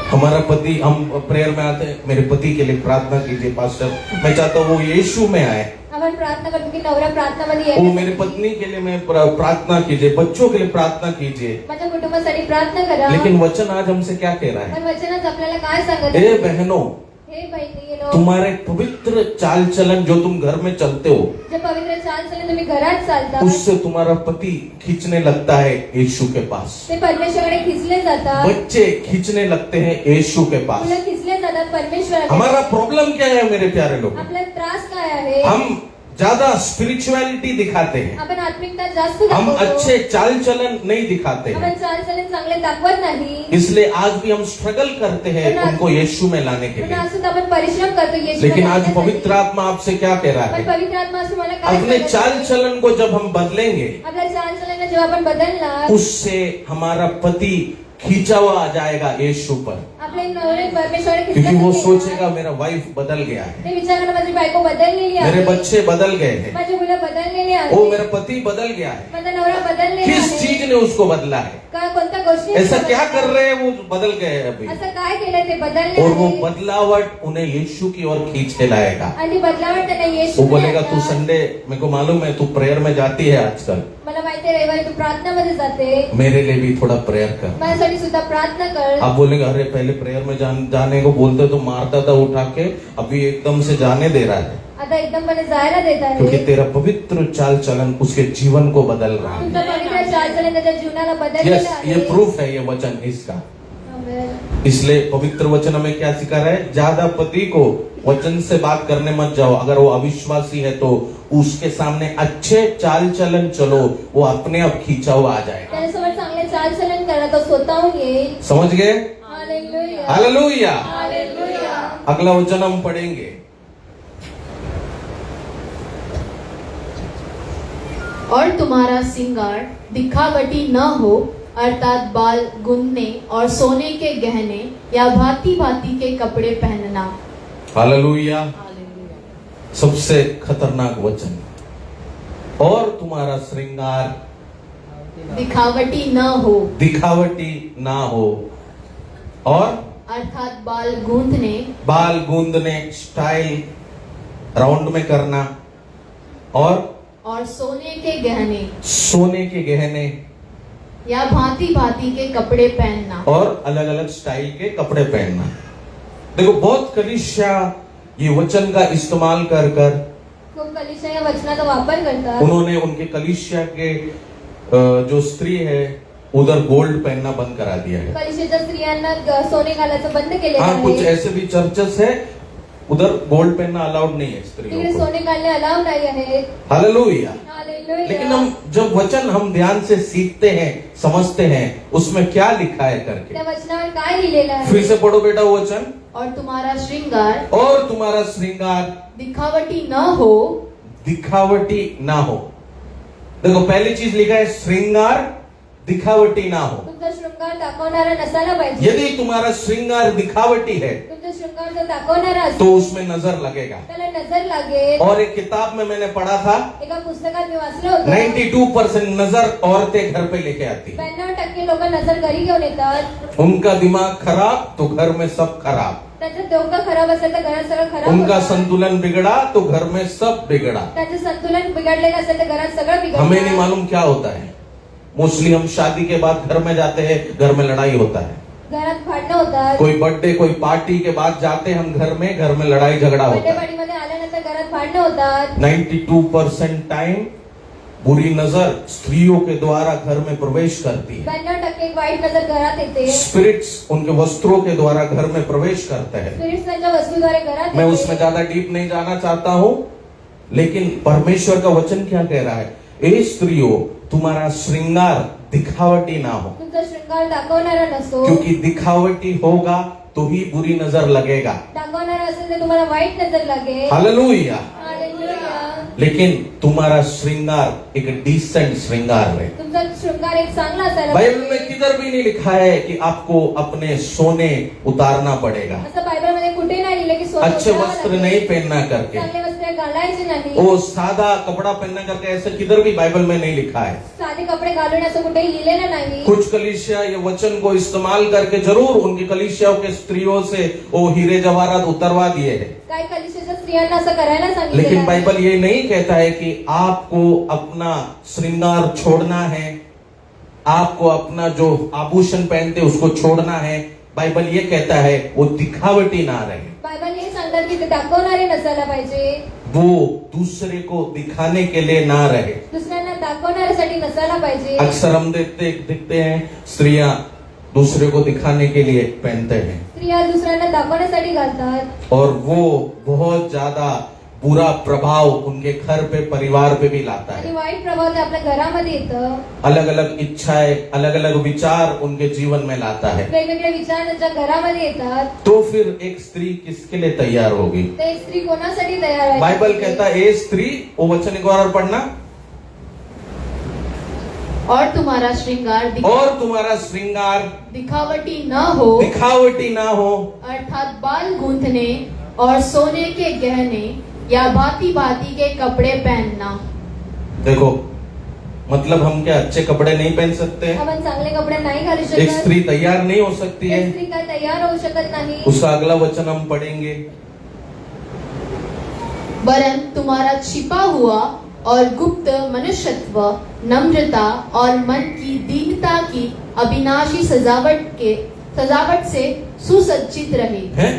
हमारा पति, हम प्रेयर में आते हैं, मेरे पति के लिए प्रार्थना कीजिए पास्टर, मैं चाहता हूँ वो यीशु में आए।
आपण प्रार्थना करतो की नवरा प्रार्थनामध्ये
वो
येणे.
मेरे पत्नी के लिए मैं प्रार्थना कीजिए, बच्चों के लिए प्रार्थना कीजिए।
माझ्या कुटुंबासाठी प्रार्थना करा.
लेकिन वचन आज हमसे क्या कह रहा है?
पण वचनात आपल्याला काय सांगत
ए
आहे?
बहनों,
हे बहिणीनो,
तुम्हारे पवित्र चाल चलन जो तुम घर में चलते हो,
जे पवित्र चालचलन तुम्ही घरात चालता
उससे तुम्हारा पति खींचने लगता है यीशु के पास।
ते परमेश्वराकडे खिचले जातात.
बच्चे खींचने लगते हैं यीशु के पास।
मुलं खिचले जातात परमेश्वराकडे.
हमारा प्रॉब्लम क्या है मेरे प्यारे लोग?
आपला त्रास काय आहे?
हम ज्यादा स्पिरिचुअलिटी दिखाते हैं,
आपण आत्मिकता जास्त
हम
दाखवतो.
अच्छे चाल चलन नहीं दिखाते
आपण
हैं।
चालचलन चांगले दाखवत नाही.
इसलिए आज भी हम स्ट्रगल करते हैं उनको यीशु में लाने के
पण
लिए।
असं आपण परिश्रम करतो येशूला
लेकिन आज
लागण्यासाठी.
पवित्र आत्मा आपसे क्या कह रहा
पण
है?
पवित्र आत्मा असं मला काय
अपने
सांगत
चाल
आहे?
चलन को जब हम बदलेंगे,
आपल्या चालचलन जेव्हा आपण बदलणार,
उससे हमारा पति खींचा हुआ आ जाएगा यीशु पर।
आपले नवरे परमेश्वराकडे
क्योंकि वो
खिचले
सोचेगा मेरा वाइफ बदल गया है,
ते विचारायला माझी बायको बदललेली आहे.
मेरे बच्चे बदल गए हैं,
माझी मुलं बदललेली आहे.
ओ मेरा पति बदल गया है।
माझा नवरा बदललेला
किस
आहे.
चीज ने उसको बदला है?
का कोणत्या गोष्टी
ऐसा क्या कर रहे हैं वो बदल गए हैं अभी,
असं काय केलंय ते बदलले
और वो
आहे.
बदलावट उन्हें यीशु की ओर खींच के लाएगा।
आणि ती बदलावट त्यांना येशू
वो बोलेगा तू संडे, मेरे को मालूम है तू प्रेयर में जाती है आजकल,
मला माहिती आहे रविवारी तू प्रार्थनामध्ये जाते.
मेरे लिए भी थोड़ा प्रेयर कर।
माझ्यासाठी सुद्धा प्रार्थना कर.
आप बोलेंगे अरे पहले प्रेयर में जाने को बोलते तो मारता था उठा के, अभी एकदम से जाने दे रहा है,
आता एकदमपणे जायला देत
क्योंकि
आहे.
तेरा पवित्र चाल चलन उसके जीवन को बदल रहा
तुमचा
है।
पवित्र चालचलन त्याच्या जीवनाला
यस,
बदललेलं आहे.
ये प्रूफ है ये वचन इसका।
आमेन.
इसलिए पवित्र वचन हमें क्या सिखा रहा है? ज्यादा पति को वचन से बात करने मत जाओ। अगर वो अविश्वासी है तो उसके सामने अच्छे चाल चलन चलो, वो अपने आप खींचा हुआ आ जाएगा।
त्याच्यासोबत चांगले चालचलन करा, तो स्वतःहून येईल.
समझ गए?
हालेलुया.
हालेलुया।
हालेलुया.
अगला वचन हम पढ़ेंगे।
और तुम्हारा श्रृंगार दिखावटी न हो, अर्थात बाल गुंदने और सोने के गहने या भांति भांति के कपड़े पहनना।
हालेलुया। सबसे खतरनाक वचन। और तुम्हारा श्रृंगार
दिखावटी न हो,
दिखावटी ना हो, और
अर्थात बाल
बाल गूंदने, स्टाइल राउंड में करना, और
सोने के गहने
सोने के गहने
या भांति भांति के कपड़े पहनना।
और अलग अलग स्टाइल के कपड़े पहनना। देखो बहुत कलीसिया ये वचन का इस्तेमाल कर कर
खूप कलिशा कलिशा या वचनाचा वापर करतात.
उन्होंने उनके कलीसिया के जो स्त्री है उधर गोल्ड पहनना बंद करा दिया है.
कलिशेच्या स्त्रियांना सोने घालायचं बंद केलेलं
हाँ, कुछ
आहे.
ऐसे भी चर्चेस है उधर गोल्ड पहनना अलाउड नहीं है
तिकडे
स्त्रियों को.
सोने घालणे अलाव नाही आहे.
हालेलुया.
हालेलुया.
लेकिन हम जब वचन हम ध्यान से सीखते हैं, समझते हैं, उसमें क्या लिखा है करके.
त्या वचनावर काय लिहिलेलं आहे?
फिर से पढ़ो बेटा वो वचन.
और तुम्हारा श्रृंगार
और तुम्हारा श्रृंगार
दिखावटी न हो,
दिखावटी ना हो. देखो पहली चीज लिखा है श्रृंगार दिखावटी ना हो.
तुमचा शृंगार दाखवणारा नसायला पाहिजे.
यदि तुम्हारा श्रृंगार दिखावटी है
तुमचा शृंगार जर दाखवणारा
तो
असेल
उसमें नजर लगेगा.
त्याला नजर लागेल.
और एक किताब में मैंने पढ़ा था
एका पुस्तकात मी वाचलं होतं
92% नजर औरतें घर पे लेके आती हैं.
92% लोक नजर घरी घेऊन येतात.
उनका दिमाग खराब तो घर में सब खराब.
त्याचं डोकं खराब असेल तर घरात सगळं खराब
उनका
होतं.
संतुलन बिगड़ा तो घर में सब बिगड़ा.
त्याचं संतुलन बिघडलेलं असेल तर घरात सगळं बिघडतं.
हमें नहीं मालूम क्या होता है. मोस्टली हम शादी के बाद घर में जाते हैं, घर में लड़ाई होता है.
घरात भांडणं होतात.
कोई बर्थडे कोई पार्टी के बाद जाते हैं हम घर में लड़ाई झगड़ा
बर्थडे
होता है.
पार्टीमध्ये आल्यानंतर घरात भांडणं होतात.
92% टाइम बुरी नजर स्त्रियों के द्वारा घर में प्रवेश करती है.
92% एक वाईट नजर घरात येते.
स्पिरिट्स उनके वस्त्रों के द्वारा घर में प्रवेश करते हैं.
स्पिरिट्स त्यांच्या वस्तूद्वारे घरात
मैं
येते.
उसमें ज्यादा डीप नहीं जाना चाहता हूँ, लेकिन परमेश्वर का वचन क्या कह रहा है. ए स्त्रियों, तुम्हारा श्रृंगार दिखावटी ना हो,
तुमचा शृंगार दाखवणारा नसो.
क्योंकि दिखावटी होगा तो ही बुरी नजर लगेगा.
दाखवणारा असेल तर तुम्हाला वाईट नजर लागेल.
हालेलुया.
हालेलुया.
लेकिन तुम्हारा श्रृंगार एक डिसेंट श्रृंगार है.
तुमचा शृंगार एक चांगला असायला
बाइबल
पाहिजे.
में किधर भी नहीं लिखा है कि आपको अपने सोने उतारना पड़ेगा,
असं बायबलमध्ये कुठे नाही लिहिलं की सोनं
अच्छे
उतरावं
वस्त्र
लागेल.
नहीं पहनना करके.
चांगले वस्त्र घालायचे नाही.
वो सादा कपड़ा पहनना करके ऐसे किधर भी बाइबल में नहीं लिखा है.
साधे कपडे घालून असं कुठेही लिहिलेलं नाही.
कुछ कलीसिया ये वचन को इस्तेमाल करके जरूर उनकी कलीसियाओं के स्त्रियों से वो हीरे जवाहरात उतरवा दिए हैं.
काही कलिशेच्या स्त्रियांना असं करायला सांगितलं
लेकिन
आहे.
बाइबल ये नहीं कहता है कि आपको अपना श्रृंगार छोड़ना है, आपको अपना जो आभूषण पहनते उसको छोड़ना है. बाइबल ये कहता है वो दिखावटी ना रहे,
बायबल हे सांगतात की ते दाखवणारे नसायला पाहिजे.
वो दूसरे को दिखाने के लिए ना रहे.
दुसऱ्यांना दाखवण्यासाठी नसायला पाहिजे.
अक्सर हम देखते हैं स्त्रियां दूसरे को दिखाने के लिए पहनते हैं
स्त्रिया दुसऱ्यांना दाखवण्यासाठी घालतात.
और वो बहुत ज्यादा बुरा प्रभाव उनके घर पे परिवार पे भी लाता
आणि
है.
वाईट प्रभाव ते आपल्या घरामध्ये येतं.
अलग अलग इच्छाएं, अलग अलग विचार उनके जीवन में लाता है.
वेगवेगळे विचार त्यांच्या घरामध्ये येतात.
तो फिर एक स्त्री किसके लिए तैयार होगी.
ते स्त्री कोणासाठी तयार आहे?
बाइबल कहता है ए स्त्री, वो वचन एक बार और पढ़ना.
और तुम्हारा श्रृंगार
और तुम्हारा श्रृंगार
दिखावटी न हो,
दिखावटी ना हो,
अर्थात बाल गूंथने और सोने के गहने या भांति भांति के कपड़े पहनना.
देखो मतलब हम क्या अच्छे कपड़े नहीं पहन सकते हैं.
आपण चांगले कपडे नाही घालू
एक
शकत.
स्त्री तैयार नहीं हो सकती है.
एक स्त्री काय तयार होऊ शकत नाही.
उसका अगला वचन हम पढ़ेंगे.
वरन तुम्हारा छिपा हुआ और गुप्त मनुष्यत्व नम्रता और मन की दीनता की अविनाशी सजावट से सुसज्जित रहे.
हैं?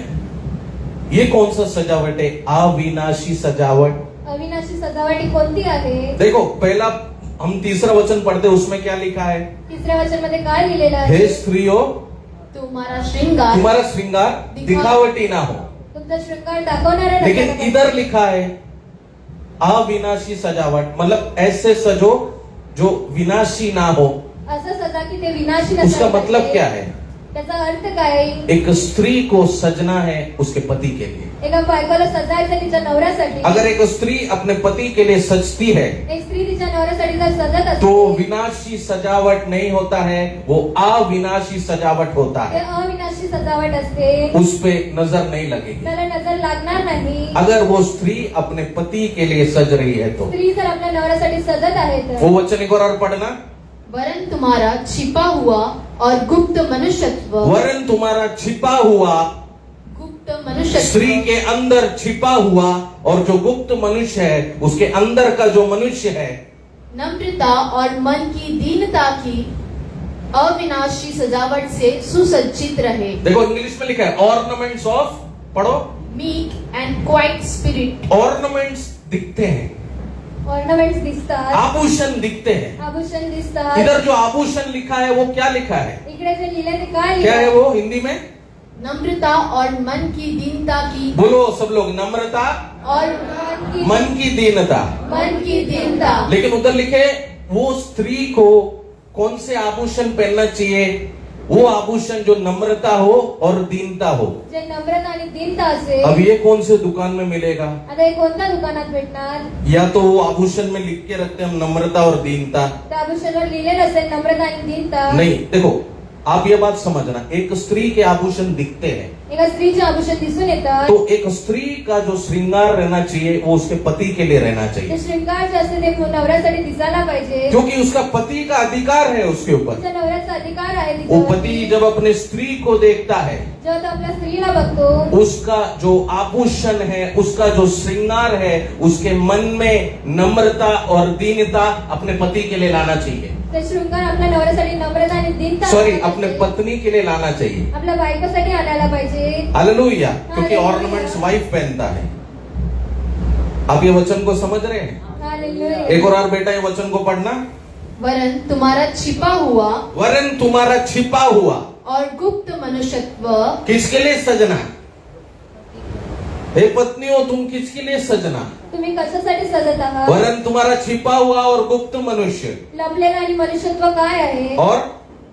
ये कौन सा सजावट है? अविनाशी सजावट.
अविनाशी सजावटी कोणती आहे?
देखो पहला हम तीसरा वचन पढ़ते उसमें क्या लिखा है.
तिसऱ्या वचन मध्ये काय लिहिलेलं आहे?
हे स्त्रियों,
तुम्हारा श्रृंगार
तुम्हारा श्रृंगार दिखावटी ना हो.
तुमचा शृंगार दाखवणारा
लेकिन
नसायला
इधर
पाहिजे.
लिखा है अविनाशी सजावट, मतलब ऐसे सजो जो विनाशी ना हो.
असं सजा की ते विनाशी
उसका
नसायला
मतलब
पाहिजे.
क्या है?
त्याचा अर्थ काय?
एक स्त्री को सजना है उसके पति के लिए.
एका बायकोला सजायचं तिच्या नवऱ्यासाठी.
अगर एक स्त्री अपने पति के लिए सजती है
एक स्त्री तिच्या नवऱ्यासाठी जर सजत
तो
असते
विनाशी सजावट नहीं होता है, वो अविनाशी सजावट होता
ते
है.
अविनाशी सजावट असते.
उस पे नजर नहीं लगेगी.
त्याला नजर लागणार नाही.
अगर वो स्त्री अपने पति के लिए सज रही है तो.
स्त्री जर आपल्या नवऱ्यासाठी सजत आहे तर
वो वचन एक बार और पढ़ना.
वरन तुम्हारा छिपा हुआ और गुप्त मनुष्यत्व
वरन तुम्हारा छिपा हुआ,
गुप्त मनुष्यत्व
स्त्री के अंदर छिपा हुआ और जो गुप्त मनुष्य है उसके अंदर का जो मनुष्य है
नम्रता और मन की दीनता की अविनाशी सजावट से सुसज्जित रहे.
देखो इंग्लिश में लिखा है ऑर्नामेंट्स ऑफ, पढ़ो.
Meek and quite spirit.
Ornaments दिखते हैं.
ऑर्नामेंट्स दिसतात,
आभूषण दिखते हैं।
आभूषण दिसतात।
इधर जो आभूषण लिखा है वो क्या लिखा है?
इकडे जे लिहिलंय ते काय
क्या है
लिहिलंय?
वो हिंदी में?
नम्रता और मन की दीनता की
बोलो सब लोग, नम्रता,
और
मन की दीनता।
मन की दीनता।
लेकिन उधर लिखे वो स्त्री को कौन से आभूषण पहनना चाहिए? वो आभूषण जो नम्रता हो और दीनता हो।
जे नम्रता आणि दीनता असेल,
अब ये कौन से दुकान में मिलेगा?
आता हे कोणत्या दुकानात भेटणार?
या तो वो आभूषण में लिख के रखते हैं हम नम्रता और दीनता।
त्या आभूषणावर लिहिलेलं असेल नम्रता आणि दीनता।
नहीं, देखो आप ये बात समझना, एक स्त्री के आभूषण दिखते हैं
एका स्त्रीचे आभूषण दिसून येतात।
तो एक स्त्री का जो श्रृंगार रहना चाहिए वो उसके पति के लिए रहना
ते
चाहिए,
श्रृंगार जे असते ते नवऱ्यासाठी दिसायला पाहिजे।
क्योंकि उसका पति का अधिकार है उसके ऊपर।
तिच्या नवऱ्याचा अधिकार आहे
वो
तिच्यावरती।
पति जब अपने स्त्री को देखता है,
जेव्हा तो आपल्या स्त्रीला बघतो,
उसका जो आभूषण है, उसका जो श्रृंगार है, उसके मन में नम्रता और दीनता अपने पति के लिए लाना चाहिए।
ते शृंगार आपल्या नवऱ्यासाठी नम्रता आणि दीनता
सॉरी,
आणायला
अपने
पाहिजे।
पत्नी के लिए लाना चाहिए।
आपल्या बायकोसाठी आणायला पाहिजे।
हालेलुया, क्योंकि
हालेलुया।
ऑर्नामेंट्स वाइफ पहनता है। आप ये वचन को समझ रहे हैं?
हालेलुया।
एक और बेटा ये वचन को पढ़ना।
वरन तुम्हारा छिपा हुआ
वरन तुम्हारा छिपा हुआ
और गुप्त मनुष्यत्व
किसके लिए सजना? हे पत्नियों, तुम किसके लिए सजना?
तुम्ही कशासाठी सजत आहात?
वरन तुम्हारा छिपा हुआ और गुप्त मनुष्य
लपलेलं आणि मनुष्यत्व काय आहे?
और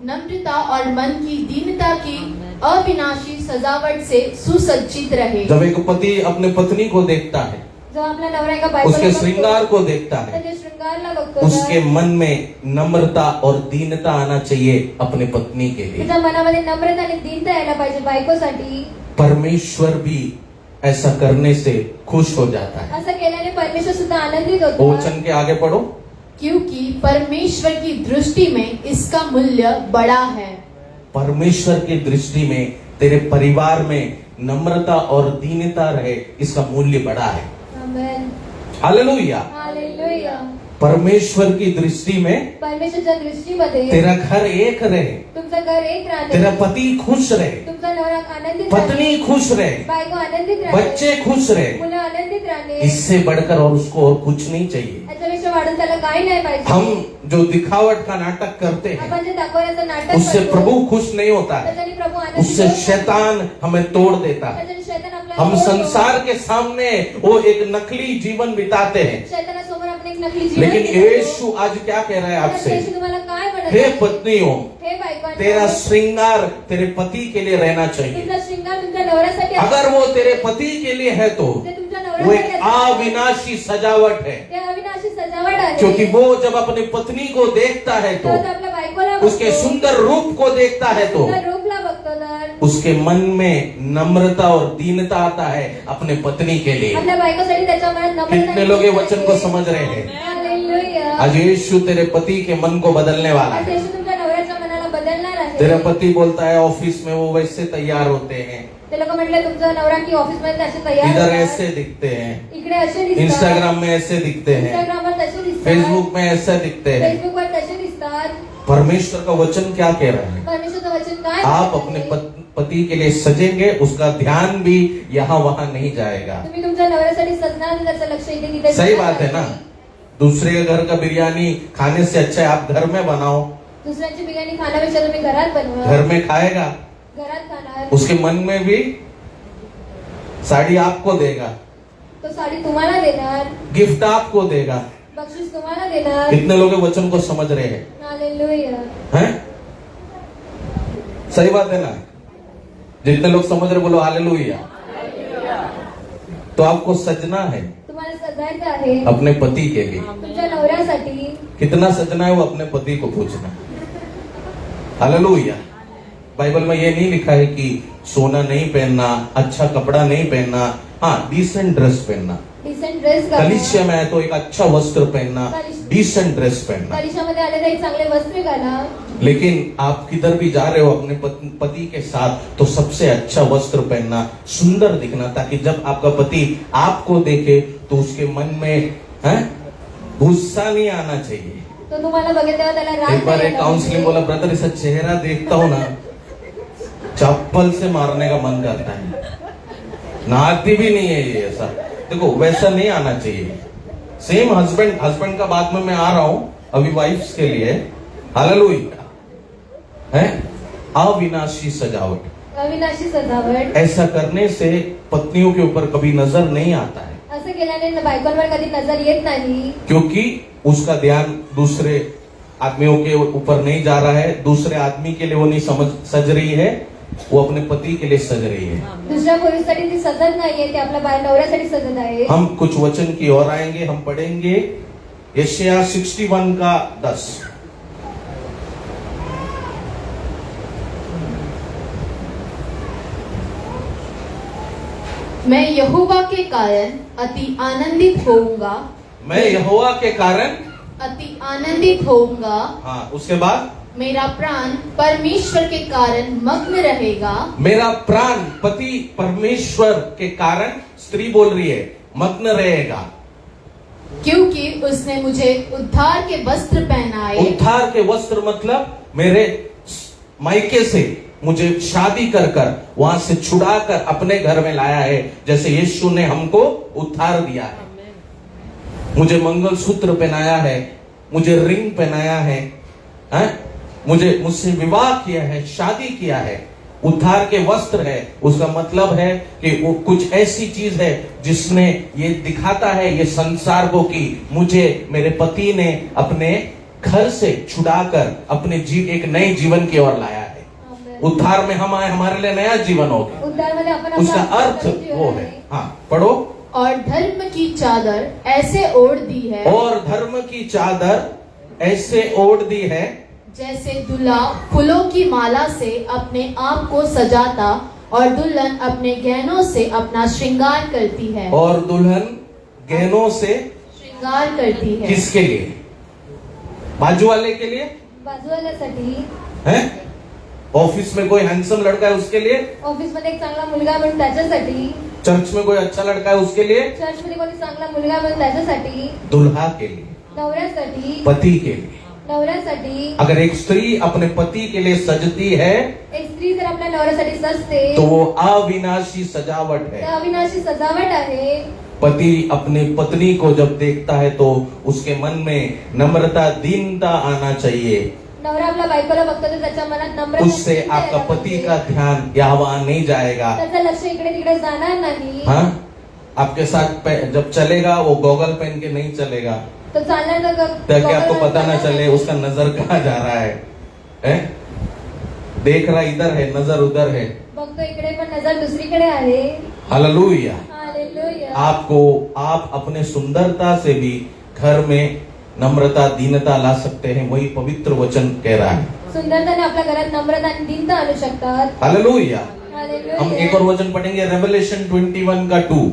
नम्रता और मन की दीनता की अविनाशी सजावट से सुसज्जित रहे।
जब एक पति अपने पत्नी को देखता है,
जो आपला नवरा एका बायकोला
उसके
बघतो,
श्रृंगार को देखता है,
त्याच्या शृंगारला बघतो,
उसके मन में नम्रता और दीनता आना चाहिए अपने पत्नी के लिए।
त्याच्या मनामध्ये नम्रता आणि दीनता यायला पाहिजे बायकोसाठी।
परमेश्वर भी ऐसा करने से खुश हो जाता है।
असं केल्याने परमेश्वर सुद्धा आनंदित
वो
होतो।
वचन के आगे पढ़ो।
क्योंकि परमेश्वर की दृष्टि में इसका मूल्य बड़ा है।
परमेश्वर की दृष्टि में तेरे परिवार में नम्रता और दीनता रहे, इसका मूल्य बड़ा है।
आमेन।
हालेलुया।
हालेलुया।
परमेश्वर की दृष्टि में
परमेश्वरच्या दृष्टीमध्ये
तेरा घर एक रहे,
तुमचं घर एक राहते,
तेरा पति खुश रहे,
तुमचा नवरा आनंदित
पत्नी
राहते,
खुश रहे,
बायको आनंदित राहते,
बच्चे खुश रहे।
मुलं आनंदित राहते।
इससे बढ़कर और उसको और कुछ नहीं चाहिए।
याच्यापेक्षा वाढून त्याला काही नाही पाहिजे।
हम जो दिखावट का नाटक करते हैं
आपण जे दाखवण्याचं नाटक
उससे
करतो,
प्रभु खुश नहीं होता है,
त्याच्याने प्रभू आनंदित
उससे
होत नाही।
शैतान हमें तोड़ देता है।
त्याच्याने शैतान आपल्याला
हम
तोडतो।
संसार के सामने वो एक नकली जीवन बिताते हैं,
शैतानासमोर आपण एक नकली जीवन
लेकिन
जगतो।
यीशु आज क्या कह रहा है आपसे?
येशू तुम्हाला काय म्हणत
हे
आहे?
पत्नियों,
हे बायकोंनो,
तेरा श्रृंगार तेरे पति के लिए रहना चाहिए।
तुमचा श्रृंगार तुमच्या नवऱ्यासाठी आहे।
अगर वो तेरे पति के लिए है तो
ते तुमच्या
वो
नवऱ्यासाठी
एक
आहे।
अविनाशी सजावट है,
ते अविनाशी सजावट आहे।
क्योंकि वो जब अपनी पत्नी को देखता है तो
तो आपल्या बायकोला
उसके
बघतो,
सुंदर रूप को देखता है तो
सुंदर रूपला बघतो तर
उसके मन में नम्रता और दीनता आता है अपने पत्नी के लिए।
आपल्या बायकोसाठी त्याच्या मनात नम्रता
कितने लोग ये वचन को समझ रहे हैं?
हालेलुया।
आज यीशु तेरे पति के मन को बदलने वाला
आज
है।
येशू तुमच्या नवऱ्याच्या मनाला बदलणार आहे।
तेरा पति बोलता है ऑफिस में वो वैसे तैयार होते हैं,
ते लोक म्हटले तुमचा नवरा की ऑफिस मध्ये असे तयार
इधर
होतात,
ऐसे दिखते हैं,
इकडे असे दिसतात,
इंस्टाग्राम में ऐसे दिखते हैं,
इंस्टाग्रामवर तसे दिसतात,
फेसबुक में ऐसे दिखते हैं।
फेसबुकवर तसे दिसतात।
परमेश्वर का वचन क्या कह रहा है?
परमेश्वरचं वचन काय
आप
म्हणते?
अपने पति के लिए सजेंगे, उसका ध्यान भी यहाँ वहां नहीं जाएगा।
तुम्ही तुमच्या नवऱ्यासाठी सजणार, त्याचं लक्ष इथे तिथे
सही बात है ना? दूसरे के घर का बिरयानी खाने से अच्छा है आप घर में बनाओ,
दुसऱ्यांची बिर्याणी खाण्यापेक्षा तुम्ही घरात बनवा,
घर में खाएगा,
घरात खाणार,
उसके मन में भी साड़ी आपको देगा,
तो साडी तुम्हाला देणार,
गिफ्ट आपको देगा।
बक्षीस तुम्हाला देणार।
कितने लोग ये वचन को समझ रहे हैं?
हालेलुया।
हैं? सही बात है ना? जितने लोग समझ रहे बोलो हालेलुया। तो आपको सजना है
तुम्हाला सजायचं आहे
अपने पति के लिए।
तुमच्या नवऱ्यासाठी।
कितना सजना है वो अपने पति को पूछना। हालेलुया। बाइबल में ये नहीं लिखा है कि सोना नहीं पहनना, अच्छा कपड़ा नहीं पहनना, हाँ डिसेंट ड्रेस पहनना।
डिसेंट ड्रेस
कलिसिया में है तो एक अच्छा वस्त्र पहनना, डिसेंट ड्रेस पहनना।
कलिशामध्ये आले तर एक चांगले वस्त्र घाला।
लेकिन आप किधर भी जा रहे हो अपने पति के साथ तो सबसे अच्छा वस्त्र पहनना, सुंदर दिखना, ताकि जब आपका पति आपको देखे तो उसके मन में गुस्सा नहीं आना चाहिए।
तो तुम्हाला बघेल तेव्हा त्याला राग
एक बार
नाही
एक
येणार.
काउंसलिंग बोला, ब्रदर ऐसा चेहरा देखता हूं ना चप्पल से मारने का मन करता है। नाती भी नहीं है ये ऐसा, देखो वैसा नहीं आना चाहिए। सेम हस्बैंड का बाद में मैं आ रहा हूं अभी वाइफ्स के लिए। हालेलुया है। अविनाशी सजावट।
अविनाशी सजावट
ऐसा करने से पत्नियों के ऊपर कभी नजर नहीं आता है,
असं केल्याने बायकोंवर कधी नजर येत नाही,
क्योंकि उसका ध्यान दूसरे आदमियों के ऊपर नहीं जा रहा है। दूसरे आदमी के लिए वो नहीं सज रही है, वो अपने पति के लिए सज रही है।
दुसऱ्या पुरुषासाठी ती सजत नाहीये, ती आपल्या नवऱ्यासाठी सजत आहे।
हम कुछ वचन की ओर आएंगे, हम पढ़ेंगे यशायाह 61 का 10।
मैं यहोवा के कारण अति आनंदित होऊंगा।
मैं यहोवा के कारण
अति आनंदित होऊंगा।
हाँ, उसके बाद
मेरा प्राण परमेश्वर के कारण मग्न रहेगा।
मेरा प्राण पति परमेश्वर के कारण, स्त्री बोल रही है, मग्न रहेगा,
क्योंकि उसने मुझे उद्धार के वस्त्र पहनाए।
उद्धार के वस्त्र मतलब मेरे मायके से मुझे शादी कर कर वहां से छुड़ा कर अपने घर में लाया है, जैसे यीशु ने हमको उद्धार दिया है। मुझे मंगलसूत्र पहनाया है, मुझे रिंग पहनाया है, मुझसे विवाह किया है, शादी किया है। उद्धार के वस्त्र है, उसका मतलब है कि वो कुछ ऐसी चीज है जिसने ये दिखाता है ये संसार को कि मुझे मेरे पति ने अपने घर से छुड़ाकर अपने एक नए जीवन की ओर लाया है। उद्धार में हम आए, हमारे लिए नया जीवन हो गया।
उद्धारमध्ये आपण
उसका
आपला
अर्थ वो है। हाँ, पढ़ो।
और धर्म की चादर ऐसे ओढ़ दी है।
और धर्म की चादर ऐसे ओढ़ दी है,
जैसे दूल्हा फूलों की माला से अपने आप को सजाता और दुल्हन अपने गहनों से अपना श्रृंगार करती है।
और दुल्हन गहनों से
श्रृंगार करती है।
किसके लिए? बाजू वाले के लिए?
बाजूवाल्यासाठी,
हैं? ऑफिस में कोई हैंडसम लड़का है उसके लिए?
ऑफिस मध्ये एक चांगला मुलगा म्हणून त्याच्यासाठी,
चर्च में कोई अच्छा लड़का है उसके लिए?
चर्च मध्ये कोणी चांगला मुलगा म्हणून त्याच्यासाठी,
दुल्हा के लिए,
नवऱ्यासाठी,
पति के लिए।
नवऱ्यासाठी।
अगर एक स्त्री अपने पति के लिए सजती है
एक स्त्री जर आपल्या नवऱ्यासाठी सजते
तो वो अविनाशी सजावट
तर
है।
अविनाशी सजावट आहे।
पति अपनी पत्नी को जब देखता है तो उसके मन में नम्रता, दीनता आना चाहिए।
नवरा आपल्या बायकोला बघतो तर त्याच्या मनात नम्रता,
उससे आपका पति का ध्यान यहाँ नहीं जाएगा।
त्याचं लक्ष इकडे तिकडे जाणार नाही।
हाँ, आपके साथ जब चलेगा वो गॉगल पहन के नहीं चलेगा,
तो चालणार
ताकि आपको पता ना चले उसका नजर कहाँ जा रहा है, हैं? देख रहा इधर है, नजर उधर है।
बघतो इकडे पण नजर दुसरीकडे आहे।
हालेलुया।
हालेलुया।
आप अपने सुंदरता से भी घर में नम्रता, दीनता ला सकते हैं, वही पवित्र वचन कह रहा है।
सुंदरताने आपल्या घरात नम्रता आणि दीनता आणू शकतात।
हालेलुया।
हालेलुया।
हम एक और वचन पढ़ेंगे, रेवलेशन 21 का 2।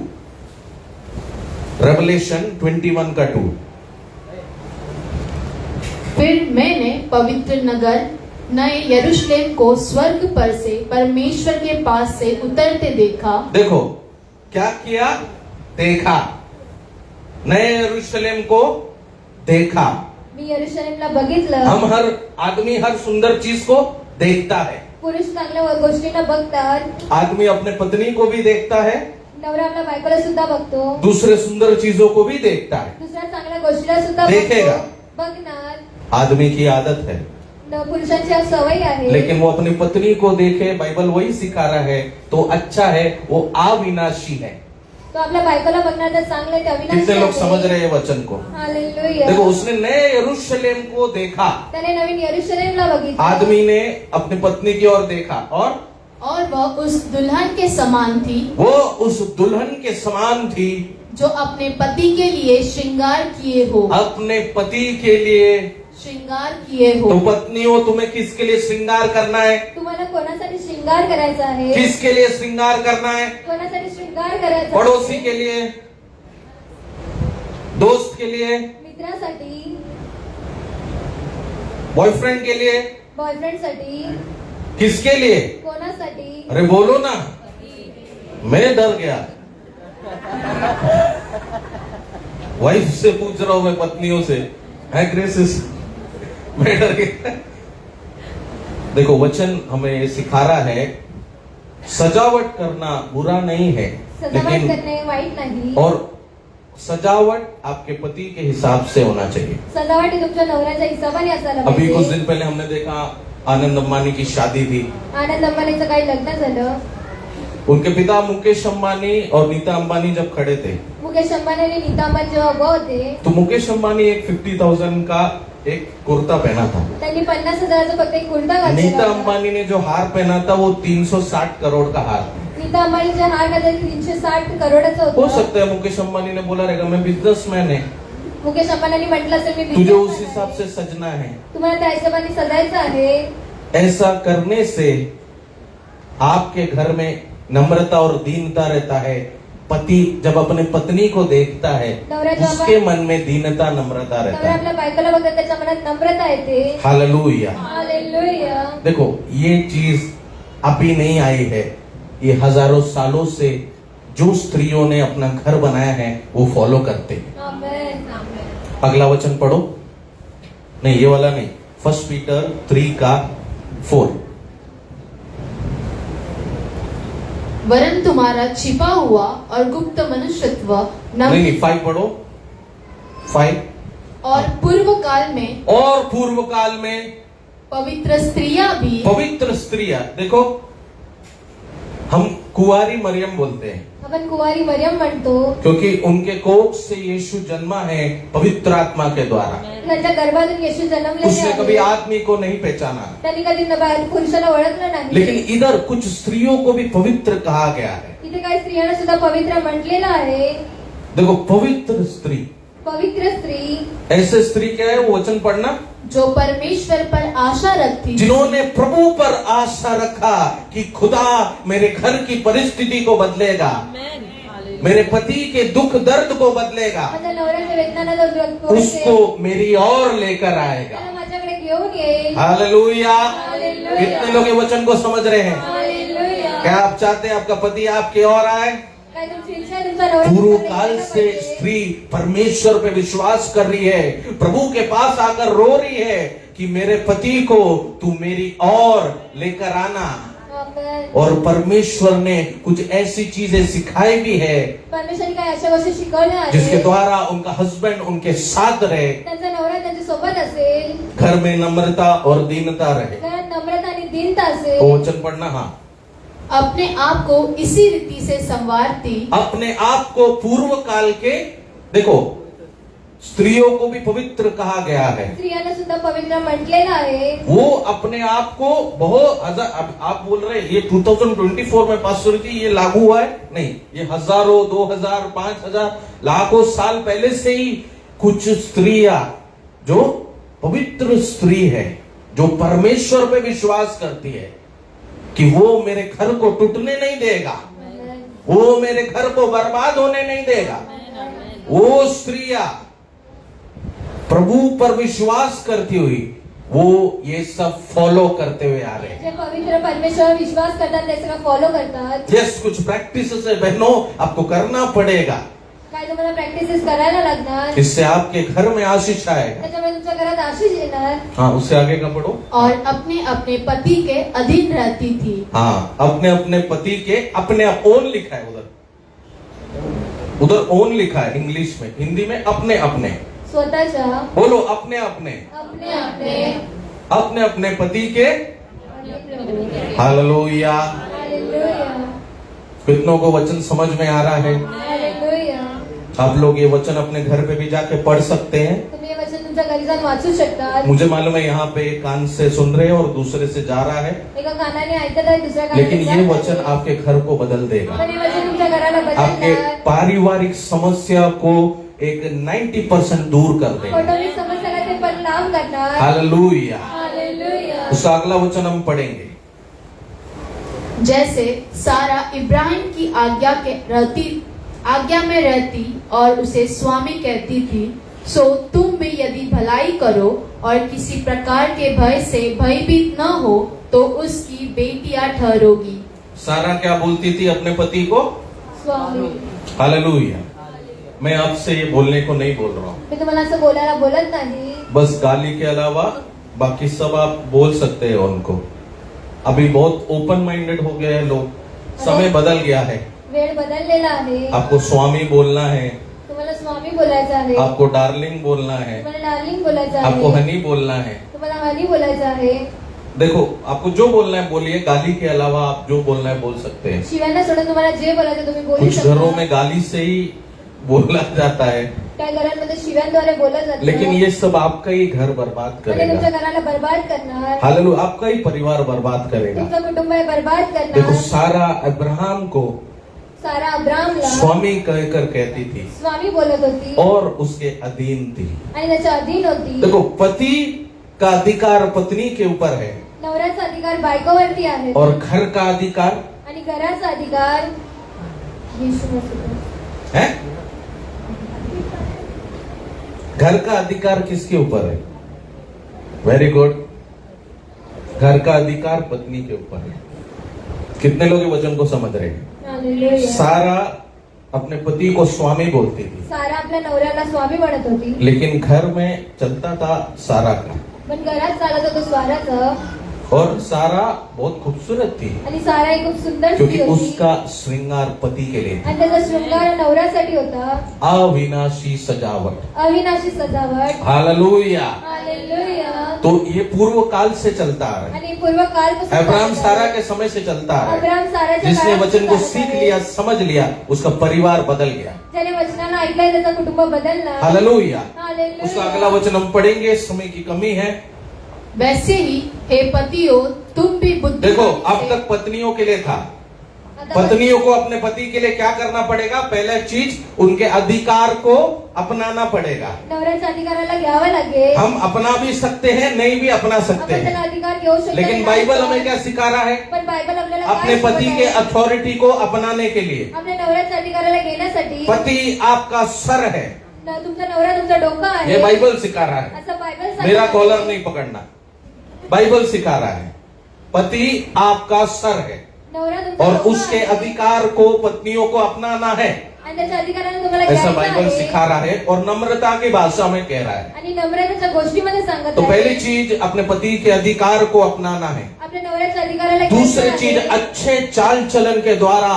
रेवलेशन 21 का 2।
फिर मैंने पवित्र नगर नए यरूशलेम को स्वर्ग पर से परमेश्वर के पास से उतरते देखा।
देखो क्या किया? देखा, नए यरूशलेम को देखा।
मी यरूशलेमला बघितलं।
हम हर आदमी हर सुंदर चीज को देखता है।
पुरुष चांगल्या गोष्टींना बघतात।
आदमी अपने पत्नी को भी देखता है,
नवरा आपल्या बायकोला सुद्धा बघतो।
दूसरे सुंदर चीजों को भी देखता है।
दुसऱ्या चांगल्या गोष्टीला सुद्धा
देखेगा।
बघणार।
आदमी की आदत है,
पुरुषांची आज सवय आहे।
लेकिन वो अपनी पत्नी को देखे, बाइबल वही सिखा रहा है, तो अच्छा है, वो अविनाशी है।
तो आपल्या बायकोला बघणार तर चांगले ते अविनाशी
कितने लोग
आहे।
समझ रहे हैं वचन को?
हालेलुया।
देखो, उसने नए यरूशलेम को देखा,
त्याने नवीन यरूशलेमला बघितलं।
आदमी ने अपनी पत्नी की ओर देखा, और
वह उस दुल्हन के समान थी,
वो उस दुल्हन के समान थी
जो अपने पति के लिए श्रृंगार किए हो।
अपने पति के लिए
श्रृंगार किए हो।
तो पत्नियों, तुम्हें किसके लिए श्रृंगार करना है?
तुम्हाला कोणासाठी श्रृंगार करायचा आहे?
किसके लिए श्रृंगार करना है?
कोणासाठी श्रृंगार करायचा?
पड़ोसी के लिए, दोस्त के लिए,
मित्रासाठी,
बॉयफ्रेंड के लिए,
बॉयफ्रेंडसाठी,
किसके लिए?
कोणासाठी?
अरे बोलो ना, मैं डर गया। वाइफ से पूछ रहा हूं मैं, पत्नियों से, है ग्रेसिस, मैं डर गया। देखो, वचन हमें सिखा रहा है सजावट करना बुरा नहीं है,
सजावट
लेकिन
करणे वाईट नाही।
और सजावट आपके पति के हिसाब से होना चाहिए।
सजावट ही तुमच्या नवऱ्याच्या हिशोबाने असायला
अभी कुछ
पाहिजे.
दिन पहले हमने देखा आनंद अंबानी की शादी थी।
आनंद अंबानीचं काही लग्न झालं.
उनके पिता मुकेश अंबानी और नीता अंबानी जब खड़े थे
मुकेश अंबानी आणि नीता अंबानी जेव्हा उभं होते,
तो मुकेश अंबानी एक 50,000 का एक कुर्ता पहना था।
त्यांनी 50,000चा फक्त एक कुर्ता घातलेला
नीता
होता.
अंबानी ने जो हार पहना था वो 360 करोड़ का हार।
नीता अंबानीच्या हार घातलेला 360 करोडाचा
हो
होता.
सकता है मुकेश अंबानी ने बोला रहेगा मैं बिजनेसमैन है,
मुकेश अंबानी म्हटलं असेल मी
तुझे उस
businessman
हिसाब
आहे.
से सजना है।
तुम्हाला त्या हिशोबाने सजायचं आहे.
ऐसा करने से आपके घर में नम्रता और दीनता रहता है। पति जब अपने पत्नी को देखता है उसके मन में दीनता नम्रता रहता
नवरा
है।
आपल्या बायकोला बघत त्याच्या मनात नम्रता येते.
हालेलुया।
हालेलुया.
देखो ये चीज अभी नहीं आई है, ये हजारों सालों से जो स्त्रियों ने अपना घर बनाया है वो फॉलो करते हैं।
आमेन.
अगला वचन पढ़ो। नहीं ये वाला नहीं, 1 पीटर 3:4।
वरन तुम्हारा छिपा हुआ और गुप्त मनुष्यत्व
नहीं 5 पढ़ो। 5
और पूर्व काल में
और पूर्व काल में
पवित्र स्त्रियां भी
पवित्र स्त्रियां, देखो हम कुंवारी मरियम बोलते हैं
आपण कुवारी मरियम म्हणतो.
क्योंकि उनके कोख से यीशु जन्मा है पवित्र आत्मा के द्वारा।
त्यांच्या गर्भातून येशू जन्मलेले
उसने कभी
आहे.
आदमी को नहीं पहचाना,
त्यांनी कधी पुरुषाला ओळखलं नाही.
लेकिन इधर कुछ स्त्रियों को भी पवित्र कहा गया है।
इथे काही स्त्रियांना सुद्धा पवित्र म्हटलेलं आहे.
देखो पवित्र स्त्री,
पवित्र स्त्री
ऐसे स्त्री क्या है वो वचन पढ़ना,
जो परमेश्वर पर आशा रखती
जिन्होंने प्रभु पर आशा रखा कि खुदा मेरे घर की परिस्थिति को बदलेगा, मेरे पति के दुख दर्द को बदलेगा,
माझ्या नवऱ्याच्या वेदनाला जो
उसको मेरी ओर लेकर आएगा।
त्याला माझ्याकडे घेऊन येईल.
हालेलुया।
हालेलुया.
कितने लोग ये वचन को समझ रहे हैं?
हालेलुया.
क्या आप चाहते हैं आपका पति आपकी ओर आए?
काय तुमची इच्छा आहे तुमचा नवरा
पूर्व
तुमच्याकडे
काल
यायला
से
पाहिजे.
स्त्री परमेश्वर पे विश्वास कर रही है, प्रभु के पास आकर रो रही है कि मेरे पति को तू मेरी ओर लेकर आना।
आमेन.
और परमेश्वर ने कुछ ऐसी चीजें सिखाई भी है
परमेश्वराने काय अशा गोष्टी शिकवल्या आहेत
जिसके द्वारा उनका हस्बैंड उनके साथ रहे,
त्यांचा नवरा त्यांच्या सोबत असेल.
घर में नम्रता और दीनता रहे।
घरात नम्रता आणि दीनता असेल.
वो वचन पढ़ना। हाँ,
अपने आप को इसी रीति से संवारती
अपने आप को पूर्व काल के, देखो स्त्रियों को भी पवित्र कहा गया है।
स्त्रियांना सुद्धा पवित्र म्हटलेलं आहे.
वो अपने आप को बहुत अब आप बोल रहे हैं ये 2024 में पास्टोरिटी ये लागू हुआ है, नहीं, ये हजारों 2000 5000 लाखों साल पहले से ही कुछ स्त्रियां जो पवित्र स्त्री है, जो परमेश्वर पे विश्वास करती है कि वो मेरे घर को टूटने नहीं देगा, वो मेरे घर को बर्बाद होने नहीं देगा, वो स्त्रियां प्रभु पर विश्वास करती हुई वो ये सब फॉलो करते हुए आ रहे हैं।
जे पवित्र परमेश्वर विश्वास करतात ते सगळं फॉलो करतात.
यस, कुछ प्रैक्टिस है बहनों आपको करना पड़ेगा,
काय तुम्हाला प्रॅक्टिसेस करायला लागणार.
इससे आपके घर में आशीष आएगा।
त्याच्यामुळे तुमच्या घरात आशीष येणार.
हाँ, उससे आगे का पढ़ो।
और अपने अपने पति के अधीन रहती थी।
हाँ, अपने अपने पति के अपने ओन लिखा है, उधर ओन लिखा है इंग्लिश में, हिंदी में अपने अपने।
स्वतःच्या
बोलो अपने अपने
अपने अपने
अपने अपने पति के। हालेलुया।
हालेलुया.
कितनों को वचन समझ में आ रहा है?
हालेलुया.
आप लोग ये वचन अपने घर पे भी जाके पढ़ सकते हैं।
तुम्ही हे वचन तुमच्या घरी जाऊन वाचू शकता.
मुझे मालूम है यहाँ पे एक कान से सुन रहे हैं और दूसरे से जा रहा है,
एका कानाने ऐकत आहे दुसऱ्या कानाने
लेकिन ये वचन आपके घर को बदल देगा।
पण हे वचन तुमच्या घराला
आपके
बदलणार.
पारिवारिक समस्या को एक 90% दूर कर देगा।
कौटुंबिक समस्याला ते परिणाम करणार.
हालेलुया।
हालेलुया.
उसका अगला वचन हम पढ़ेंगे।
जैसे सारा इब्राहिम की आज्ञा में रहती और उसे स्वामी कहती थी, सो तुम भी यदि भलाई करो और किसी प्रकार के भय से भयभीत न हो तो उसकी बेटियां ठहरोगी।
सारा क्या बोलती थी अपने पति को?
स्वामी.
हालेलुया। मैं आपसे ये बोलने को नहीं बोल रहा हूँ,
मी तुम्हाला असं बोलायला बोलत नाही.
बस गाली के अलावा बाकी सब आप बोल सकते हैं उनको। अभी बहुत ओपन माइंडेड हो गए हैं लोग, समय बदल गया है।
वेळ बदललेला आहे.
आपको स्वामी बोलना है,
तुम्हाला स्वामी बोलायचं आहे,
आपको डार्लिंग बोलना है,
तुम्हाला डार्लिंग बोलायचं
आपको
आहे,
हनी बोलना है।
तुम्हाला हनी बोलायचं आहे।
देखो, आपको जो बोलना है बोलिए, गाली के अलावा आप जो बोलना है बोल सकते हैं।
शिव्यांना सोडून तुम्हाला जे बोलायचं तुम्ही बोलू
कुछ घरों
शकता।
में गाली से ही बोला जाता है,
काही घरांमध्ये शिव्यांद्वारे बोललं जातं,
लेकिन ये सब आपका ही घर बर्बाद
पण ते तुमच्या
करेगा।
घराला बर्बाद करणार,
हालेलुया, आपका ही परिवार बर्बाद करेगा।
तुमचं कुटुंब हे बर्बाद
देखो,
करणार।
सारा अब्राहम को
सारा अब्रामला
स्वामी कहकर कहती थी
स्वामी बोलत होती
और उसके अधीन थी।
आणि त्याच्या अधीन होती।
देखो, पति का अधिकार पत्नी के ऊपर है
नवऱ्याचा अधिकार बायकोवरती आहे
और घर का अधिकार
आणि घराचा अधिकार येशू मसीह।
है। घर का अधिकार किसके ऊपर है? वेरी गुड, घर का अधिकार पत्नी के ऊपर है। कितने लोग ये वचन को समझ रहे हैं?
हालेलुया।
सारा अपने पति को स्वामी बोलती थी,
सारा आपल्या नवऱ्याला स्वामी म्हणत होती,
लेकिन घर में चलता था सारा का।
पण घरात चालत होतं स्वाराचं
और सारा बहुत खूबसूरत थी
आणि सारा ही खूप सुंदर
क्योंकि
स्त्री होती
उसका श्रृंगार पति के लिए था।
आणि त्याचा शृंगार नवऱ्यासाठी होता,
अविनाशी सजावट।
अविनाशी सजावट।
हालेलुया।
हालेलुया।
तो ये पूर्व काल से चलता आ रहा है।
आणि पूर्व कालपासून
अब्राहम
चालत
सारा
आहे।
के समय से चलता आ रहा है।
अब्राम साराच्या
जिसने
काळापासून
वचन को
चालत
सीख
आहे।
लिया, समझ लिया, उसका परिवार बदल गया।
ज्याने वचनाला ऐकलंय त्याचा कुटुंब बदलला।
हालेलुया।
हालेलुया।
उसका अगला वचन हम पढ़ेंगे, समय की कमी है।
वैसे ही हे पतियों तुम भी
देखो,
बुद्धिमानी
अब
से
तक पत्नियों के लिए था।
आता
पत्नियों को अपने पति के लिए क्या करना पड़ेगा? पहला चीज, उनके अधिकार को अपनाना पड़ेगा।
नवऱ्याच्या अधिकाराला घ्यावं लागेल।
हम अपना भी सकते हैं, नहीं भी अपना सकते
आपण त्याला
हैं,
अधिकार घेऊ शकतो,
लेकिन
नाही
बाइबल
शकतो।
हमें क्या सिखा रहा है?
पण बायबल आपल्याला
अपने
काय
पति
शिकवत
के
आहे?
अथॉरिटी को अपनाने के लिए।
आपल्या नवऱ्याच्या अधिकाराला घेण्यासाठी
पति आपका सर है,
तुमचा नवरा तुमचा डोका आहे,
ये बाइबल सिखा रहा है।
असं बायबल सांगतं।
मेरा कॉलर नहीं पकड़ना, बाइबल सिखा रहा है। पति आपका सर है
नवरा तुमचा
और
डोका
उसके
आहे,
अधिकार को पत्नियों को अपनाना है,
आणि त्याच्या अधिकाराने तुम्हाला
ऐसा
घ्यायचं
बाइबल
आहे।
सिखा रहा है और नम्रता की भाषा में कह रहा है।
आणि नम्रतेच्या गोष्टीमध्ये सांगत
तो
आहे।
पहली चीज, अपने पति के अधिकार को अपनाना है।
आपल्या नवऱ्याच्या अधिकाराला
दूसरी
घ्यायचं
चीज,
आहे।
अच्छे चाल चलन के द्वारा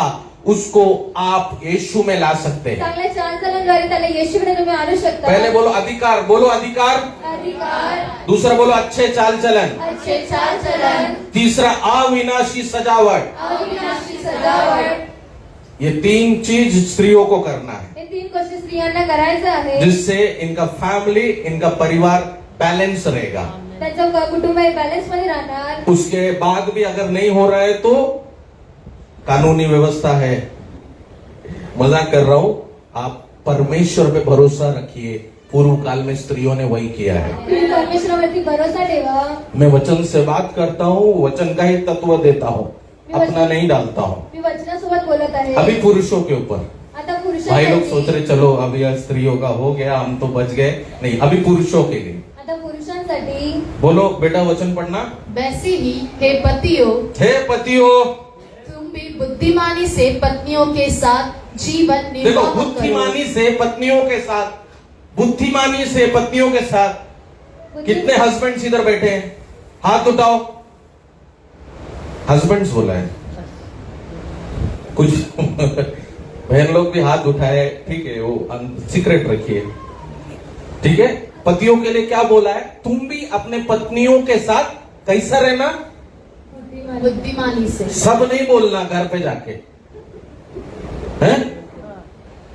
उसको आप यीशु में ला सकते हैं।
चांगल्या चालचलनद्वारे त्याला येशूकडे तुम्ही आणू शकता।
पहले बोलो अधिकार, बोलो अधिकार।
अधिकार,
दूसरा बोलो अच्छे चाल चलन।
अच्छे चालचलन,
तीसरा अविनाशी सजावट।
अविनाशी सजावट।
ये तीन चीज स्त्रियों को करना है,
हे तीन गोष्टी स्त्रियांना करायचं आहे।
जिससे इनका फैमिली, इनका परिवार बैलेंस रहेगा।
त्यांचं कुटुंब हे बॅलन्स मध्ये राहणार।
उसके बाद भी अगर नहीं हो रहा है तो कानूनी व्यवस्था है। मजाक कर रहा हूं, आप परमेश्वर पे भरोसा रखिए। पूर्व काल में स्त्रियों ने वही किया है।
तुम्ही परमेश्वरावरती भरोसा ठेवा।
मैं वचन से बात करता हूँ, वचन का ही तत्व देता हूँ, अपना नहीं डालता हूँ।
मी वचनासोबत बोलत आहे।
अभी पुरुषों के ऊपर,
आता
भाई लोग
पुरुषांसाठी,
सोच रहे चलो अभी यार स्त्रियों का हो गया, हम तो बच गए। नहीं, अभी पुरुषों के लिए
आता पुरुषांसाठी
बोलो बेटा, वचन पढ़ना।
वैसे ही हे पतियों
हे पतियों,
तुम भी बुद्धिमानी से पत्नियों के साथ जीवन
देखो,
निर्वाह करो।
बुद्धिमानी से पत्नियों के साथ, बुद्धिमानी से पत्नियों के साथ। कितने हस्बैंड्स इधर बैठे हैं? हाथ उठाओ। हस्बैंड्स बोला है, कुछ बहन लोग भी हाथ उठाए, ठीक है, वो सीक्रेट रखिए, ठीक है। पतियों के लिए क्या बोला है? तुम भी अपने पत्नियों के साथ कैसा रहना?
बुद्धिमानी से।
सब नहीं बोलना घर पे जाके, हैं?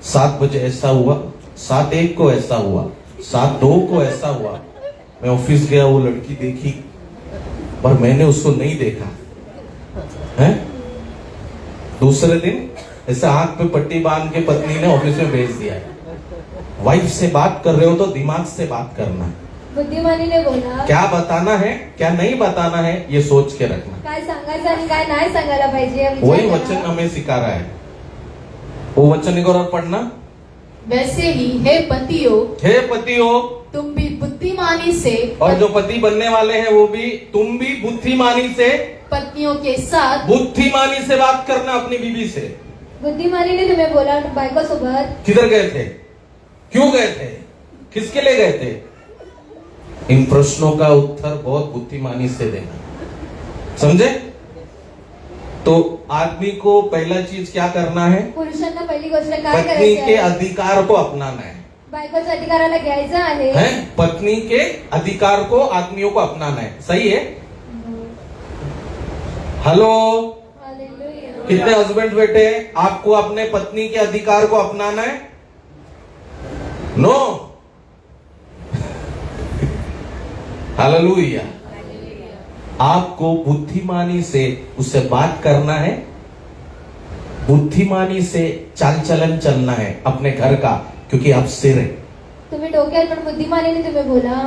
7 बजे ऐसा हुआ, 7:01 को ऐसा हुआ, 7:02 को ऐसा हुआ। मैं ऑफिस गया, वो लड़की देखी, पर मैंने उसको नहीं देखा, हैं? दूसरे दिन ऐसे आंख पे पट्टी बांध के पत्नी ने ऑफिस में भेज दिया है। वाइफ से बात कर रहे हो तो दिमाग से बात करना है।
बुद्धिमानीने बोला।
क्या बताना है, क्या नहीं बताना है, ये सोच के रखना।
काय सांगायचं आणि काय नाही सांगायला पाहिजे, विचार
वही
करा।
वचन हमें सिखा रहा है। वो वचन एक और पढ़ना।
वैसे ही हे पतियों
हे पतियों,
तुम भी बुद्धिमानी से
और जो पति बनने वाले हैं वो भी, तुम भी बुद्धिमानी से,
पत्नियों के साथ
बुद्धिमानी से बात करना अपनी बीवी से।
बुद्धिमानीने तुम्ही बोला बायको सोबत।
किधर गए थे? क्यों गए थे? किसके लिए गए थे? इन प्रश्नों का उत्तर बहुत बुद्धिमानी से देना, समझे? तो आदमी को पहला चीज क्या करना है?
पुरुषांना पहिली गोष्ट काय
पत्नी
करायची
के
आहे?
अधिकार को अपनाना है।
बायकोच्या अधिकाराला घ्यायचं आहे.
हैं? पत्नी के अधिकार को आदमियों को अपनाना है। सही है? Hello,
hallelujah.
कितने हस्बैंड बैठे हैं? आपको अपने पत्नी के अधिकार को अपनाना है? नो। हालेलुया। आपको बुद्धिमानी से उससे बात करना है, बुद्धिमानी से चाल चलन चलना है अपने घर का, क्योंकि आप सिर है।
तुम्ही डोक्यात पण बुद्धिमानीने तुम्ही बोला.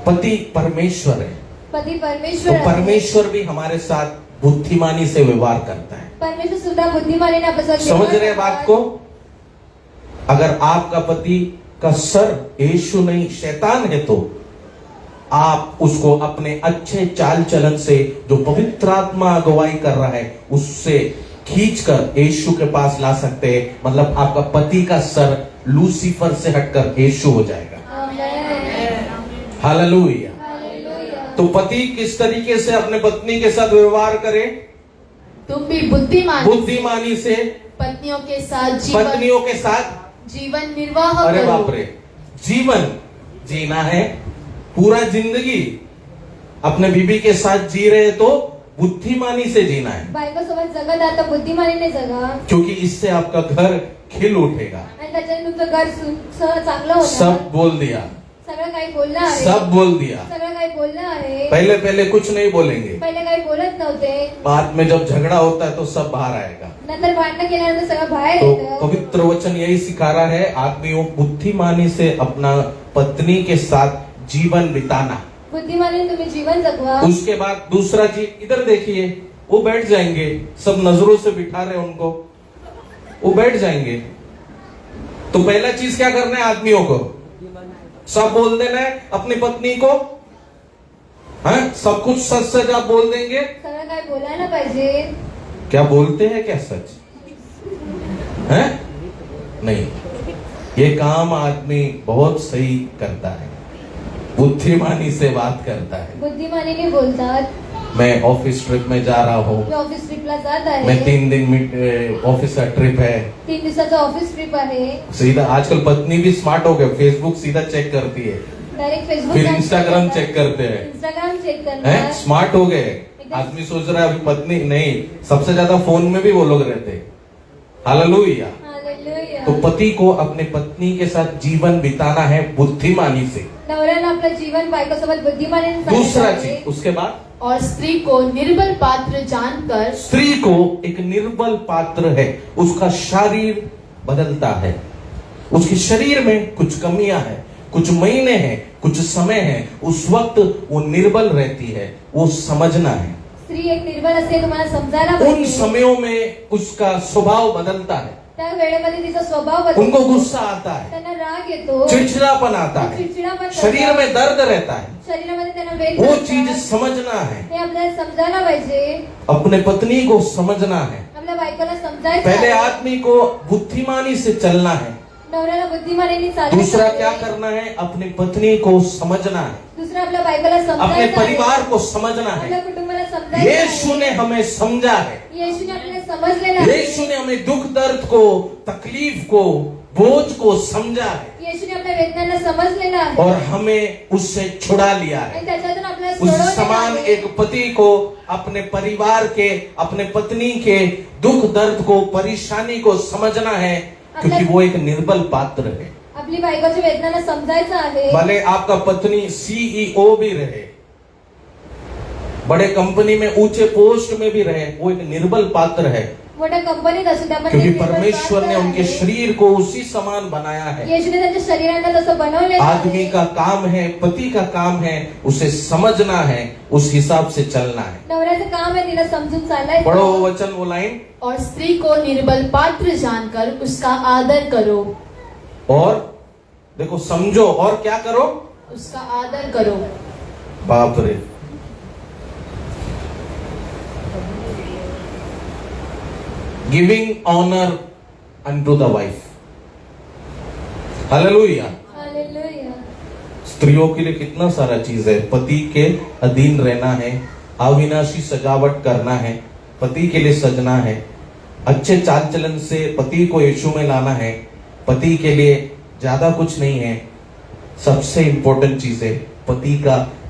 पति परमेश्वर है,
पती
तो
परमेश्वर आहे.
परमेश्वर भी हमारे साथ बुद्धिमानी से व्यवहार करता है।
परमेश्वर सुद्धा बुद्धिमानीने आपल्यासोबत
समझ रहे हैं
व्यवहार
बात को? अगर आपका पति का सर यीशु नहीं शैतान है, तो आप उसको अपने अच्छे चाल चलन से, जो पवित्र आत्मा अगुवाई कर रहा है, उससे खींचकर यीशु के पास ला सकते हैं। मतलब आपका पति का सर लूसीफर से हटकर यीशु हो जाएगा।
आमेन.
हालेलुया।
हालेलुया.
तो पति किस तरीके से अपने पत्नी के साथ व्यवहार करे?
तुम भी बुद्धिमान
बुद्धिमानी से
पत्नियों के साथ
पत्नियों के साथ।
जीवन निर्वाह
अरे
करो.
बाप रे, जीवन जीना है, पूरा जिंदगी अपने बीबी के साथ जी रहे तो बुद्धिमानी से जीना है,
बायकोसोबत जगत आता बुद्धिमानीने जगा.
क्योंकि इससे आपका घर खिल उठेगा।
आणि त्याच्याने तुमचं घर चांगलं होणार.
सब बोल दिया,
सगळं काही बोललं आहे.
सब बोल दिया।
सगळं काही बोललं आहे.
पहले पहले कुछ नहीं बोलेंगे,
पहिले काही बोलत नव्हते.
बाद में जब झगड़ा होता है तो सब बाहर आएगा।
नंतर भांडणं केल्यानंतर सगळं बाहेर
तो
येतं.
पवित्र वचन यही सिखा रहा है, आदमियों बुद्धिमानी से अपना पत्नी के साथ जीवन बिताना।
बुद्धिमानीने तुम्ही जीवन जगवा.
उसके बाद दूसरा चीज, इधर देखिए, वो बैठ जाएंगे, सब नजरों से बिठा रहे उनको, वो बैठ जाएंगे। तो पहला चीज क्या करना है आदमियों को? सब बोल देना है अपनी पत्नी को। हाँ, सब कुछ सच सच आप बोल देंगे।
सगळं काही बोलायला पाहिजे.
क्या बोलते हैं क्या सच? हैं? नहीं, ये काम आदमी बहुत सही करता है, बुद्धिमानी से बात करता है।
बुद्धिमानीने बोलतात.
मैं ऑफिस ट्रिप में जा रहा हूँ,
मी ऑफिस ट्रिपला जात
मैं
आहे.
3 दिन में ऑफिस का ट्रिप है।
3 दिवसाचं ऑफिस ट्रिप आहे.
सीधा आजकल पत्नी भी स्मार्ट हो गए, फेसबुक सीधा चेक करती है,
डायरेक्ट फेसबुक
फिर इंस्टाग्राम चेक करते हैं।
इंस्टाग्राम चेक
हैं?
करणार.
स्मार्ट हो गए। आदमी सोच रहा है अभी पत्नी नहीं, सबसे ज्यादा फोन में भी वो लोग रहते हैं। हालेलुया।
हालेलुया.
तो पति को अपने पत्नी के साथ जीवन बिताना है बुद्धिमानी से।
नवऱ्यानं आपलं जीवन बायकोसोबत बुद्धिमानीने
दूसरा
जगायचं आहे.
चीज, उसके बाद
और स्त्री को निर्बल पात्र जानकर
स्त्री को एक निर्बल पात्र है, उसका शरीर बदलता है, उसके शरीर में कुछ कमियां हैं, कुछ महीने हैं, कुछ समय है, उस वक्त वो निर्बल रहती है, वो समझना है।
स्त्री एक निर्बल असते तुम्हाला समजायला
उन
पाहिजे.
समयों में उसका स्वभाव बदलता है,
त्या वेळेमध्ये तिचा स्वभाव बदलतो.
उनको गुस्सा आता है,
त्यांना राग येतो.
चिड़चिड़ापन आता है,
चिडचिडापण करतात.
शरीर में दर्द रहता है,
शरीरामध्ये त्यांना वेदना
वो
असतात.
चीज समझना है,
हे आपल्याला समजायला पाहिजे.
अपने पत्नी को समझना है।
आपल्या बायकोला समजायचं
पहले
आहे.
आदमी को बुद्धिमानी से चलना है,
नवऱ्याला बुद्धिमानीने चालायचं
दूसरा
आहे.
क्या करना है? अपनी पत्नी को समझना है,
दुसरं आपल्या बायकोला
अपने
समजायचं आहे.
परिवार को समझना
आपल्या
है।
कुटुंबाला समजायचं
यीशु
आहे.
ने हमें समझा है,
येशूने आपल्याला समजलेलं आहे.
यीशु ने हमें दुख दर्द को, तकलीफ को, बोझ को समझा है
येशूने आपल्या वेदनांना समजलेलं आहे.
और हमें उससे छुड़ा लिया है।
आणि त्याच्यातून आपल्याला
उस
सोडवलेलं
समान
आहे.
एक पति को अपने परिवार के, अपने पत्नी के दुख दर्द को, परेशानी को समझना है, क्योंकि वो एक निर्बल पात्र है।
आपली बायकोच्या वेदनांना समजायचं आहे.
भले आपका पत्नी सीईओ भी रहे, बड़े कंपनी में ऊंचे पोस्ट में भी रहे, वो एक निर्बल पात्र है,
मोठ्या कंपनीत असू द्या पण
क्योंकि
ते निर्बल
परमेश्वर ने
पात्र
उनके
आहे.
शरीर को उसी समान बनाया है।
येशूने त्यांच्या शरीरांना तसं बनवलेलं
आदमी
आहे.
का काम है, पति का काम है, उसे समझना है, उस हिसाब से चलना है।
नवऱ्याचं काम आहे तिला समजून चालायचं.
पढ़ो वो वचन, वो लाइन।
और स्त्री को निर्बल पात्र जानकर उसका आदर करो.
और देखो, समझो और क्या करो?
उसका आदर करो.
बाप रे, giving honour unto the wife. Hallelujah.
Hallelujah.
स्त्रियों के लिए कितना सारा चीज है। पति के अधीन रहना है, अविनाशी सजावट करना है, पति के लिए सजना है, अच्छे चाल चलन से पति को यीशु में लाना है। पति के लिए ज्यादा कुछ नहीं है, सबसे इंपॉर्टेंट चीज है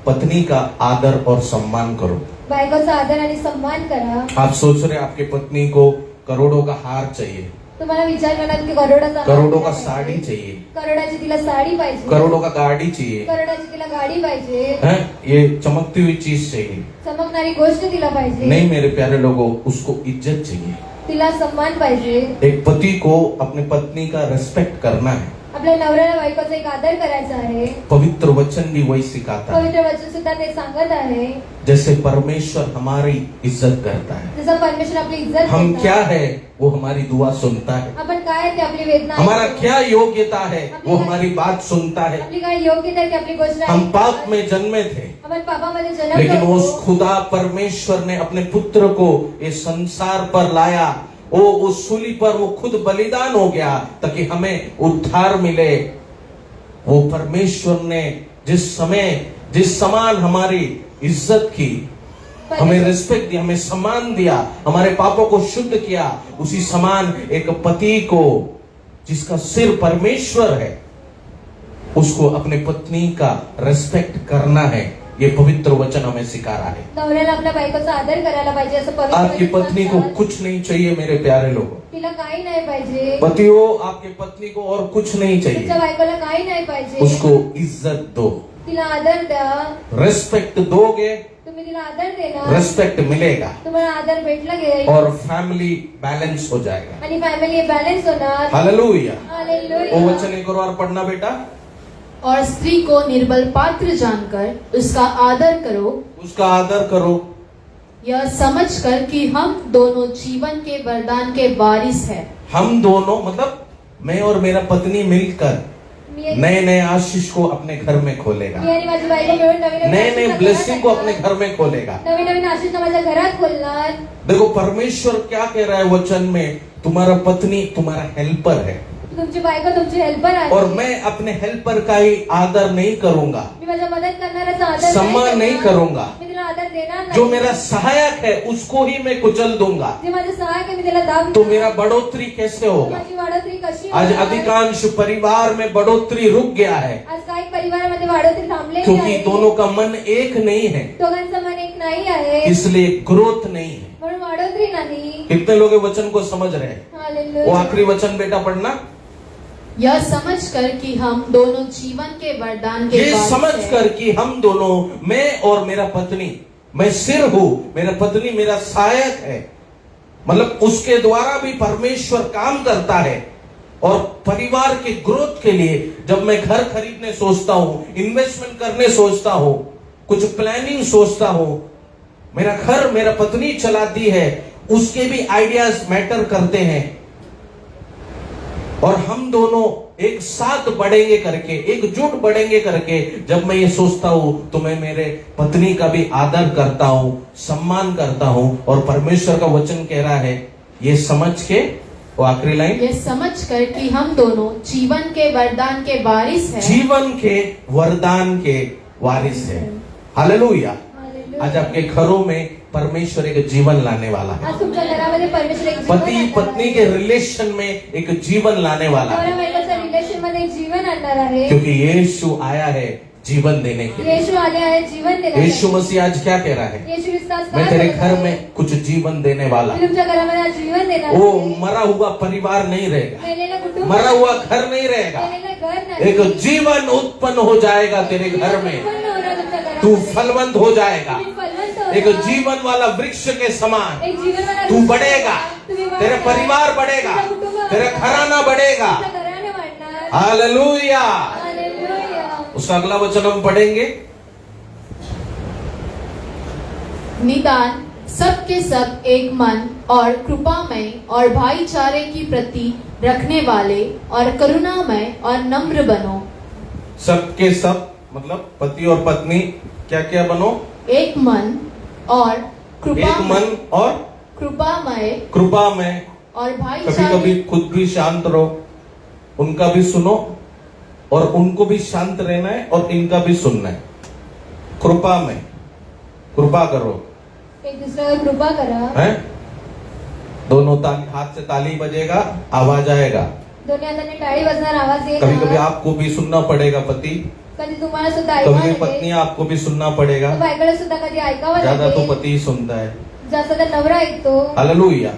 पत्नी का आदर और सम्मान करो।
बायकोचा आदर आणि सन्मान करा।
आप सोच रहे आपकी पत्नी को करोड़ों का हार चाहिए,
तुम्हाला विचार करणार की करोडाचा
करोड़ों का साड़ी चाहिए,
करोडाची तिला साडी पाहिजे,
करोड़ों का गाड़ी चाहिए,
करोडाची तिला गाडी पाहिजे,
हैं? ये चमकती हुई चीज चाहिए।
चमकणारी गोष्ट तिला पाहिजे।
नहीं मेरे प्यारे लोगों, उसको इज्जत चाहिए।
तिला सम्मान पाहिजे।
एक पति को अपनी पत्नी का रेस्पेक्ट करना है।
आपल्या नवऱ्याला बायकोचा एक आदर करायचा आहे।
पवित्र वचन भी वही सिखाता है।
पवित्र वचन सुद्धा ते सांगत आहे।
जैसे परमेश्वर हमारी इज्जत करता है,
जसं परमेश्वर आपली इज्जत
हम
करतात,
क्या है वो हमारी दुआ सुनता है।
आपण काय आहे ते आपली वेदना
हमारा
ऐकतो।
क्या योग्यता है वो हमारी बात सुनता है।
आपली काय योग्यता आहे ती आपली गोष्ट
हम
ऐकतो।
पाप में जन्मे थे,
आपण पापामध्ये जन्म
लेकिन
घेतो।
उस खुदा परमेश्वर ने अपने पुत्र को इस संसार पर लाया। वो उस सूली पर वो खुद बलिदान हो गया ताकि हमें उद्धार मिले। वो परमेश्वर ने जिस समान हमारी इज्जत की, हमें रिस्पेक्ट दिया, हमें सम्मान दिया, हमारे पापों को शुद्ध किया, उसी समान एक पति को जिसका सिर परमेश्वर है उसको अपने पत्नी का रिस्पेक्ट करना है। ये पवित्र वचन हमें सिखा रहा है।
नवऱ्याला आपल्या बायकोचा आदर करायला पाहिजे असं पवित्र
आपकी
वचन
पत्नी को
सांगतात।
कुछ नहीं चाहिए मेरे प्यारे लोगों।
तिला काही नाही पाहिजे।
पतियों, आपके पत्नी को और कुछ नहीं
तुमच्या
चाहिए,
बायकोला काही नाही पाहिजे।
उसको इज्जत दो,
तिला आदर द्या।
रेस्पेक्ट दोगे,
तुम्ही तिला आदर देणार,
रेस्पेक्ट मिलेगा
तुम्हाला आदर भेटला गेला
और फैमिली बैलेंस हो जाएगा।
आणि फॅमिली बॅलन्स होणार।
हालेलुया।
हालेलुया।
वो वचन एक और पढ़ना बेटा।
और स्त्री को निर्बल पात्र जानकर उसका आदर करो,
उसका आदर करो,
यह समझकर कि हम दोनों जीवन के वरदान के वारिस हैं।
हम दोनों मतलब मैं और मेरा पत्नी मिलकर
मी
नए नए आशीष को अपने घर में खोलेगा,
मी आणि माझी बायको मिळून नवीन
नए नए ब्लेसिंग को अपने घर में खोलेगा।
नवीन आशीष माझ्या घरात खोलणार।
देखो परमेश्वर क्या कह रहा है वचन में, तुम्हारा पत्नी तुम्हारा हेल्पर है
तुमची बायको तुमची हेल्पर आहे
और मैं अपने हेल्पर का ही आदर नहीं करूंगा,
मी माझ्या मदत करणाऱ्याचा आदर
सम्मान नहीं
करणार।
करूंगा।
मी तिला आदर देणार नाही।
जो मेरा सहायक है उसको ही मैं कुचल दूंगा।
जे माझे सहायक आहे मी त्याला दाब
तो मेरा बढ़ोतरी कैसे होगा?
माझी वाढोतरी कशी
आज
होणार?
अधिकांश परिवार में बढ़ोतरी रुक गया है
आज काही परिवारामध्ये वाढोतरी थांबलेली
क्योंकि
आहे।
दोनों का मन एक नहीं है,
दोघांचं मन एक नाही आहे
इसलिए ग्रोथ नहीं है।
म्हणून वाढोतरी नाही।
कितने लोग ये वचन को समझ रहे हैं? वो
हालेलुया।
आखिरी वचन बेटा पढ़ना।
यह समझकर कि हम दोनों जीवन के वरदान के
ये
वारिस
समझ
हैं।
कर कि हम दोनों, मैं और मेरा पत्नी, मैं सिर हूं, मेरा पत्नी मेरा सहायक है, मतलब उसके द्वारा भी परमेश्वर काम करता है। और परिवार के ग्रोथ के लिए जब मैं घर खरीदने सोचता हूं, इन्वेस्टमेंट करने सोचता हूं, कुछ प्लानिंग सोचता हूं, मेरा घर मेरा पत्नी चलाती है, उसके भी आइडियाज मैटर करते हैं। और हम दोनों एक साथ बढ़ेंगे करके, एकजुट बढ़ेंगे करके जब मैं ये सोचता हूं तो मैं मेरे पत्नी का भी आदर करता हूं, सम्मान करता हूं। और परमेश्वर का वचन कह रहा है, ये समझ के, वो आखिरी लाइन,
यह समझकर कि हम दोनों जीवन के वरदान के वारिस हैं।
जीवन के वरदान के वारिस है। हालेलुया।
हालेलुया।
आज आपके घरों में परमेश्वर एक जीवन लाने वाला है।
आज तुमच्या घरामध्ये परमेश्वर एक जीवन
पति
आणणार
पत्नी
आहे।
के रिलेशन में एक जीवन लाने वाला
नवरा
है,
बायकोच्या रिलेशन मध्ये एक जीवन आणणार आहे।
क्योंकि यीशु आया है जीवन देने के लिए।
येशू आले आहे जीवन देण्यासाठी।
यीशु मसीह आज क्या कह रहा है?
येशू ख्रिस्त आज
मैं
काय
तेरे
बोलत
घर
आहे?
में कुछ जीवन देने वाला।
मी तुमच्या घरामध्ये आज जीवन देणार
वो
आहे।
मरा हुआ परिवार नहीं रहेगा,
मेलेलं कुटुंब
मरा हुआ घर नहीं रहेगा,
मेलेलं घर नाही।
एक जीवन उत्पन्न हो जाएगा तेरे घर में।
उत्पन्न होणार तुमच्या घरामध्ये।
तू फलवंत हो जाएगा,
तुम्ही फलवंत होणार।
एक जीवन वाला वृक्ष के समान
एक जीवनवाला
तू
वृक्ष
बढ़ेगा,
तुम्ही वाढणार।
तेरा परिवार बढ़ेगा,
तुमचं कुटुंब
तेरा
वाढणार।
घराना बढ़ेगा।
तुमच्या घराने वाढणार।
हालेलुया।
हालेलुया।
उसका अगला वचन हम पढ़ेंगे।
निदान सबके सब एक मन और कृपामय और भाईचारे की प्रति रखने वाले और करुणामय और नम्र बनो।
सबके सब मतलब पति और पत्नी क्या क्या बनो?
एक मन और
एक मन और
कृपामय
कृपा में।
और
कभी
भाईचारे
कभी खुद भी शांत रहो, उनका भी सुनो और उनको भी शांत रहना है और इनका भी सुनना है। कृपा में, कृपा करो,
एक दुसऱ्यावर कृपा करा।
हैं? दोनों हाथ से ताली बजेगा, आवाज आएगा।
दोन्ही हातांनी टाळी वाजणार, आवाज
कभी कभी
येणार.
आपको भी सुनना पड़ेगा पति,
कधी तुम्हाला सुद्धा ऐकावं
कभी
लागेल.
पत्नी आपको भी सुनना पड़ेगा।
तर बायकोला सुद्धा कधी ऐकावं
ज्यादा तो
लागेल.
पति ही सुनता है।
जास्त तर नवरा ऐकतो.
हालेलुया।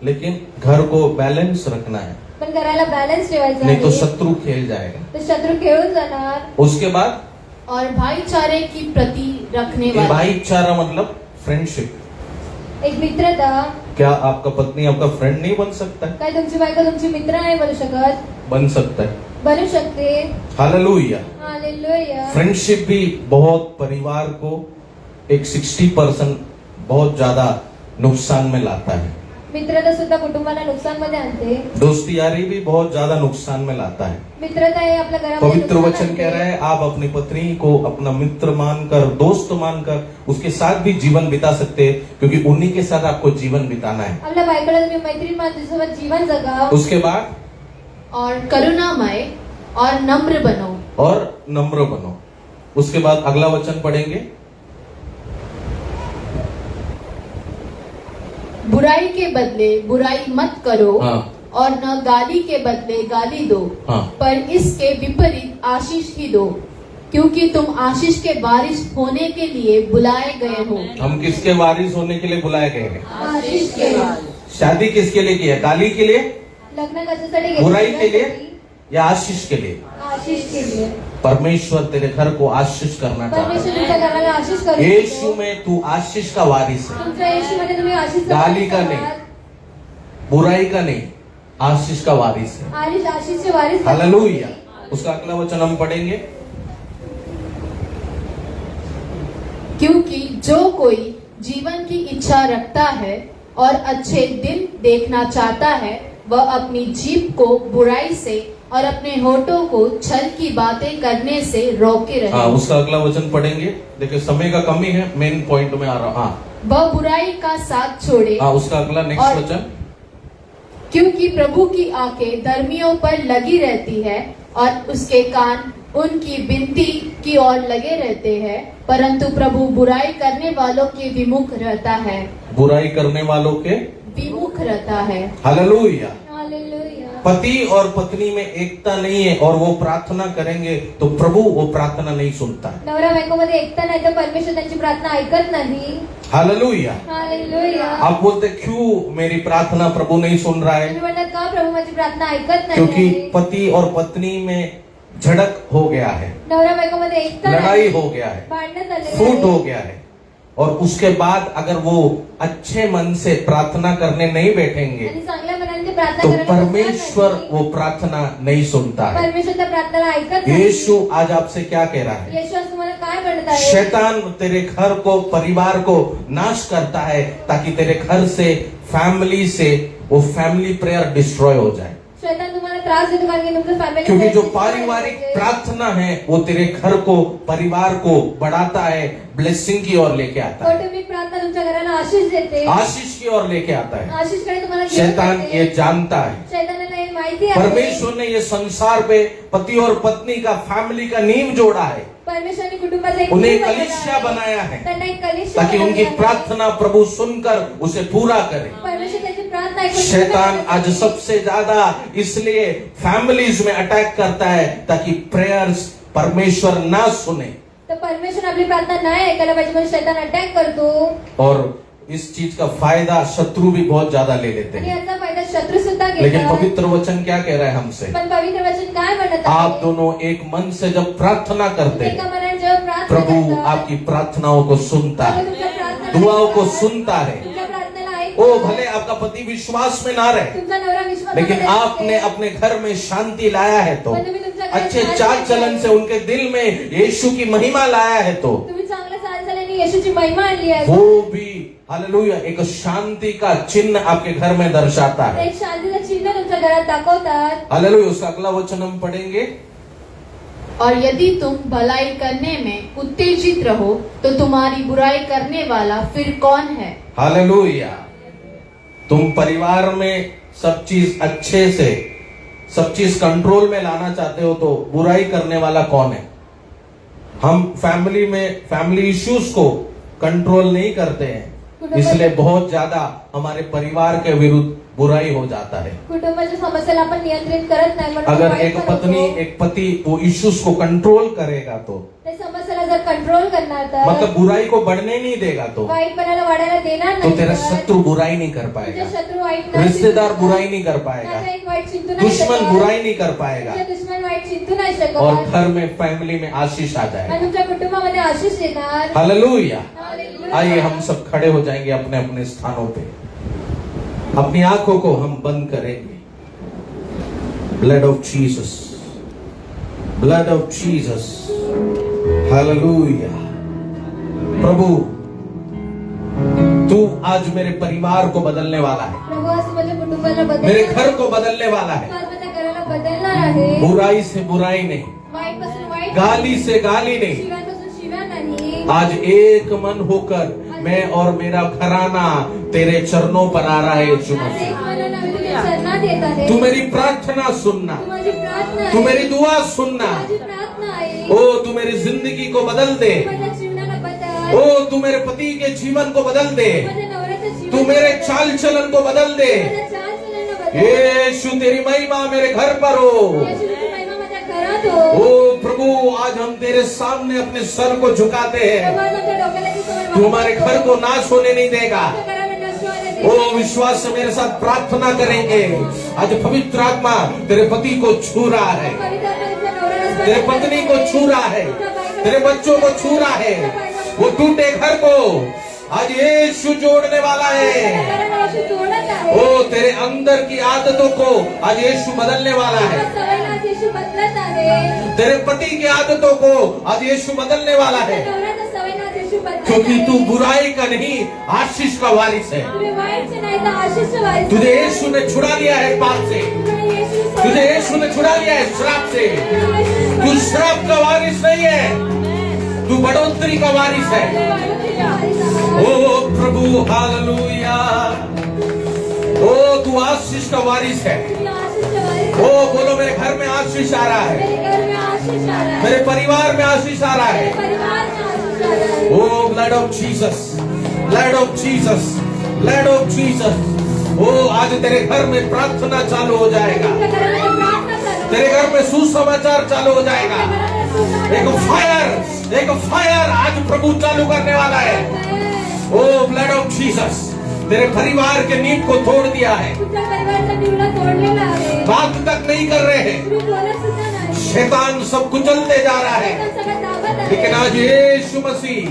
लेकिन घर को बैलेंस रखना है,
पण घराला बॅलन्स ठेवायचा
नहीं तो
आहे.
शत्रु खेल जाएगा।
तर शत्रू खेळून जाणार.
उसके बाद
और भाईचारे की प्रति रखने
ये
वाला।
भाईचारा मतलब फ्रेंडशिप।
एक मित्रता.
क्या आपका पत्नी आपका फ्रेंड नहीं बन सकता है?
काय तुमची बायको तुमची मित्र नाही बनू शकत?
बन सकता है।
बनू शकते.
हालेलुया।
हालेलुया.
फ्रेंडशिप भी बहुत परिवार को एक 60% बहुत ज्यादा नुकसान में लाता है।
मित्रता सुद्धा कुटुंबाला नुकसान मध्ये आणते.
दोस्ती यारी भी बहुत ज्यादा नुकसान में लाता है।
मित्रता हे आपल्या घरामध्ये
पवित्र
नुकसान
वचन
आणते.
कह रहा है आप अपनी पत्नी को अपना मित्र मानकर, दोस्त मानकर उसके साथ भी जीवन बिता सकते हैं, क्योंकि उन्हीं के साथ आपको जीवन बिताना है।
आपल्या बायकोला तुम्ही मैत्रीण मान तिच्यासोबत जीवन जगा.
उसके बाद
और करुणामय और नम्र बनो।
और नम्र बनो। उसके बाद अगला वचन पढ़ेंगे,
बुराई के बदले बुराई मत करो।
हाँ।
और न गाली के बदले गाली दो।
हाँ।
पर इसके विपरीत आशीष ही दो, क्योंकि तुम आशीष के वारिस होने के लिए बुलाए गए हो।
हम किसके वारिस होने के लिए बुलाए गए हैं?
आशीष के.
शादी किसके लिए की है? गाली के लिए,
लग्न कशासाठी घेतलं?
बुराई के लिए या आशीष के लिए?
आशीष के लिए.
परमेश्वर तेरे घर को आशीष करना चाहता
परमेश्वर
है।
तुमच्या घराला आशीष करू
यीशु
शकतो.
में तू आशीष का वारिस है,
तुमच्या येशूमध्ये तुम्ही आशीष
गाली का नाही, बुराई का नहीं, आशीष का वारिस है।
आशीषचे वारिस.
हालेलुया। उसका अगला वचन हम पढ़ेंगे,
क्योंकि जो कोई जीवन की इच्छा रखता है और अच्छे दिन देखना चाहता है, वह अपनी जीभ को बुराई से और अपने होठों को छल की बातें करने से रोके रहे।
हाँ उसका अगला वचन पढ़ेंगे। देखिए समय का कमी है, मेन पॉइंट में आ रहा हूँ। हाँ
वह बुराई का साथ छोड़े।
हाँ उसका अगला नेक्स्ट
और-
वचन,
क्योंकि प्रभु की आंखें धर्मियों पर लगी रहती है और उसके कान उनकी विनती की ओर लगे रहते हैं, परंतु प्रभु बुराई करने वालों के विमुख रहता है।
बुराई करने वालों के
विमुख रहता है।
हालेलुया।
हालेलुया.
पति और पत्नी में एकता नहीं है और वो प्रार्थना करेंगे तो प्रभु वो प्रार्थना नहीं सुनता है।
नवरा बायकोमध्ये एकता नाही तर परमेश्वर त्यांची प्रार्थना ऐकत नाही.
हालेलुया।
हालेलुया.
आप बोलते क्यों मेरी प्रार्थना प्रभु नहीं सुन रहा है?
तुम्ही म्हणतात का प्रभू माझी प्रार्थना ऐकत नाही?
क्योंकि पति और पत्नी में झड़क हो गया है,
नवरा बायकोमध्ये एकता नाही.
लड़ाई हो गया है,
भांडण झालेलं
फूट
आहे.
हो गया है, और उसके बाद अगर वो अच्छे मन से प्रार्थना करने नहीं बैठेंगे
आणि चांगल्या मनाने ते प्रार्थना
तो
करायला
परमेश्वर
बसणार नाही.
वो प्रार्थना नहीं सुनता है।
परमेश्वर त्या प्रार्थनेला ऐकत नाही.
यीशु आज आपसे क्या कह रहा है?
येशू आज तुम्हाला काय म्हणत आहे?
शैतान तेरे घर को, परिवार को नाश करता है ताकि तेरे घर से, फैमिली से वो फैमिली प्रेयर डिस्ट्रॉय हो जाए।
शैतान तुम्हाला त्रास देतो कारण की तुमचं फॅमिली.
क्योंकि जो पारिवारिक प्रार्थना है वो तेरे घर को, परिवार को बढ़ाता है, ब्लेसिंग की ओर लेके आता है,
कौटुंबिक प्रार्थना तुमच्या घराला आशीष देते.
आशीष की ओर लेके आता है।
आशीषकडे तुम्हाला घेऊन
शैतान
जाते.
ये जानता है।
शैतानाला हे माहिती आहे.
परमेश्वर ने ये संसार पे पति और पत्नी का, फैमिली का नींव जोड़ा है,
परमेश्वरने कुटुंबाचा एक
उन्हें
नीव
कलीसिया
बनवला
बनाया
आहे.
है
त्यांना एक कलिशा
ताकि उनकी
बनवली आहे.
प्रार्थना प्रभु सुनकर उसे पूरा करे।
परमेश्वर त्याची प्रार्थना ऐकून
शैतान
पूर्ण
आज
करण्यासाठी.
सबसे ज्यादा इसलिए फैमिलीज में अटैक करता है ताकि प्रेयर्स परमेश्वर ना सुने,
तर परमेश्वर आपली प्रार्थना नाही ऐकायला पाहिजे म्हणून शैतान अटॅक करतो.
और इस चीज का फायदा शत्रु भी बहुत ज्यादा ले लेते
आणि
हैं।
याचा फायदा शत्रू सुद्धा
लेकिन
घेतात.
पवित्र वचन क्या कह रहा है हमसे?
पण पवित्र वचन काय म्हणत आहे?
आप दोनों एक मन से जब प्रार्थना करते
एका
हैं,
मनाने जेव्हा प्रार्थना
प्रभु
करतात,
आपकी प्रार्थनाओं को सुनता
प्रभू
है,
तुमच्या प्रार्थनेला
दुआओं को
ऐकतात.
सुनता है।
तुमच्या प्रार्थनेला ऐकतो.
ओ भले आपका पति विश्वास में ना रहे,
तुमचा नवरा विश्वास
लेकिन आपने अपने घर में शांति लाया है तो, अच्छे चाल चलन से उनके दिल में यीशु की महिमा लाया है तो,
तुम्ही चांगल्या चालचालीने येशूची महिमा आणली आहे.
वो भी हालेलुया एक शांति का चिन्ह आपके घर में दर्शाता है।
एक शांतीचं चिन्ह तुमच्या घरात दाखवतात.
हालेलुया। उसका अगला वचन हम पढ़ेंगे,
और यदि तुम भलाई करने में उत्तेजित रहो तो तुम्हारी बुराई करने वाला फिर कौन है?
हालेलुया। तुम परिवार में सब चीज अच्छे से, सब चीज कंट्रोल में लाना चाहते हो तो बुराई करने वाला कौन है? हम फैमिली में फैमिली इश्यूज को कंट्रोल नहीं करते हैं, इसलिए बहुत ज्यादा हमारे परिवार के विरुद्ध बुराई हो जाता है।
कुटुंबाच्या समस्याला आपण नियंत्रित करत नाही म्हणून
अगर
वाईट
एक
पण
पत्नी
होतो.
एक पति वो इश्यूज को कंट्रोल करेगा तो
ते समस्याला जर कंट्रोल करणार तर
मतलब बुराई को बढ़ने नहीं देगा तो
वाईटपणाला वाढायला देणार
तो
नाही
तेरा
तर
शत्रु बुराई नहीं कर
तुझे
पाएगा,
शत्रू वाईट नाही
रिश्तेदार
चिंतू
बुराई
शकत.
नहीं कर पाएगा,
नातेवाईक वाईट चिंतू नाही
दुश्मन
शकत.
बुराई नहीं कर पाएगा
तुझे दुश्मन वाईट चिंतू नाही शकत.
और घर में फैमिली में आशीष आ जाएगा।
आणि तुमच्या कुटुंबामध्ये आशीष येणार.
हालेलुया।
हालेलुया.
आइए हम सब खड़े हो जाएंगे अपने अपने स्थानों पे, अपनी आंखों को हम बंद करेंगे। Blood of Jesus, blood of Jesus, hallelujah. प्रभु तू आज मेरे परिवार को बदलने वाला है,
प्रभू आज माझ्या कुटुंबाला
मेरे
बदलणार.
घर को बदलने वाला है।
आज माझ्या घराला बदलणार आहे.
बुराई से बुराई नहीं,
वाईट पासून वाईट,
गाली से गाली नहीं,
शिव्यापासून शिव्या नाही.
आज एक मन होकर मैं और मेरा घराना तेरे चरणों पर आ रहा है यीशु
आज
मसीह।
एक मनानं आम्ही तुझ्या चरणात येत आहे.
तू मेरी प्रार्थना सुनना,
तू माझी प्रार्थना आहे.
तू मेरी दुआ सुनना।
माझी प्रार्थना आहे.
ओ तू मेरी जिंदगी को बदल दे,
तू माझ्या जीवनाला बदल.
ओ तू मेरे पति के जीवन को बदल दे,
माझ्या नवऱ्याचं जीवन
तू मेरे चाल चलन को बदल दे।
माझ्या चालचलनला बदल.
यीशु तेरी महिमा मेरे घर पर हो।
येशू तुझी महिमा माझ्या घरात हो.
ओ प्रभु आज हम तेरे सामने अपने सर को झुकाते
प्रभू,
हैं,
आज आमच्या डोक्याला ती समोर
तू हमारे घर को नाश होने नहीं देगा।
आमच्या घराला नष्ट व्हायला दे.
ओ विश्वास से मेरे साथ प्रार्थना करेंगे। आज पवित्र आत्मा तेरे पति को छू रहा है,
पवित्र आत्मा तुझ्या नवऱ्याला स्पर्श
तेरे पत्नी को छू रहा है, तेरे बच्चों को छू रहा है। वो टूटे घर को आज यीशु जोड़ने वाला है।
घराला येशू जोडत आहे.
ओ तेरे अंदर की आदतों को आज यीशु बदलने वाला है,
तुझ्या सवयीला आज येशू बदलत आहे.
तेरे पति की आदतों को आज यीशु बदलने वाला है,
तुझ्या नवऱ्याच्या सवयीला आज येशू बदलत
क्योंकि
आहे.
तू बुराई का नहीं आशीष का वारिस है।
तुम्ही वाईटचे नाही तर आशिषचे वारीस
तुझे
आहे.
यीशु ने छुड़ा लिया है पाप से,
तुला येशू
तुझे यीशु ने छुड़ा लिया है श्राप से। तू श्राप का वारिस नहीं है, तू बढ़ोतरी का वारिस है। ओ प्रभु हालेलुया। ओ तू आशीष का वारिस है। ओ बोलो मेरे घर में आशीष आ रहा है, मेरे परिवार में आशीष आ रहा है। ओ blood of Jesus, blood of Jesus, blood of Jesus. ओ आज तेरे घर में प्रार्थना चालू हो जाएगा, तेरे घर में सुसमाचार चालू हो जाएगा। एक फायर आज प्रभु चालू करने वाला है। ओ ब्लड ऑफ जीसस तेरे परिवार के नींव को तोड़ दिया है, बात तक नहीं कर रहे हैं, शैतान सब कुचलते जा रहा है। लेकिन आज यीशु मसीह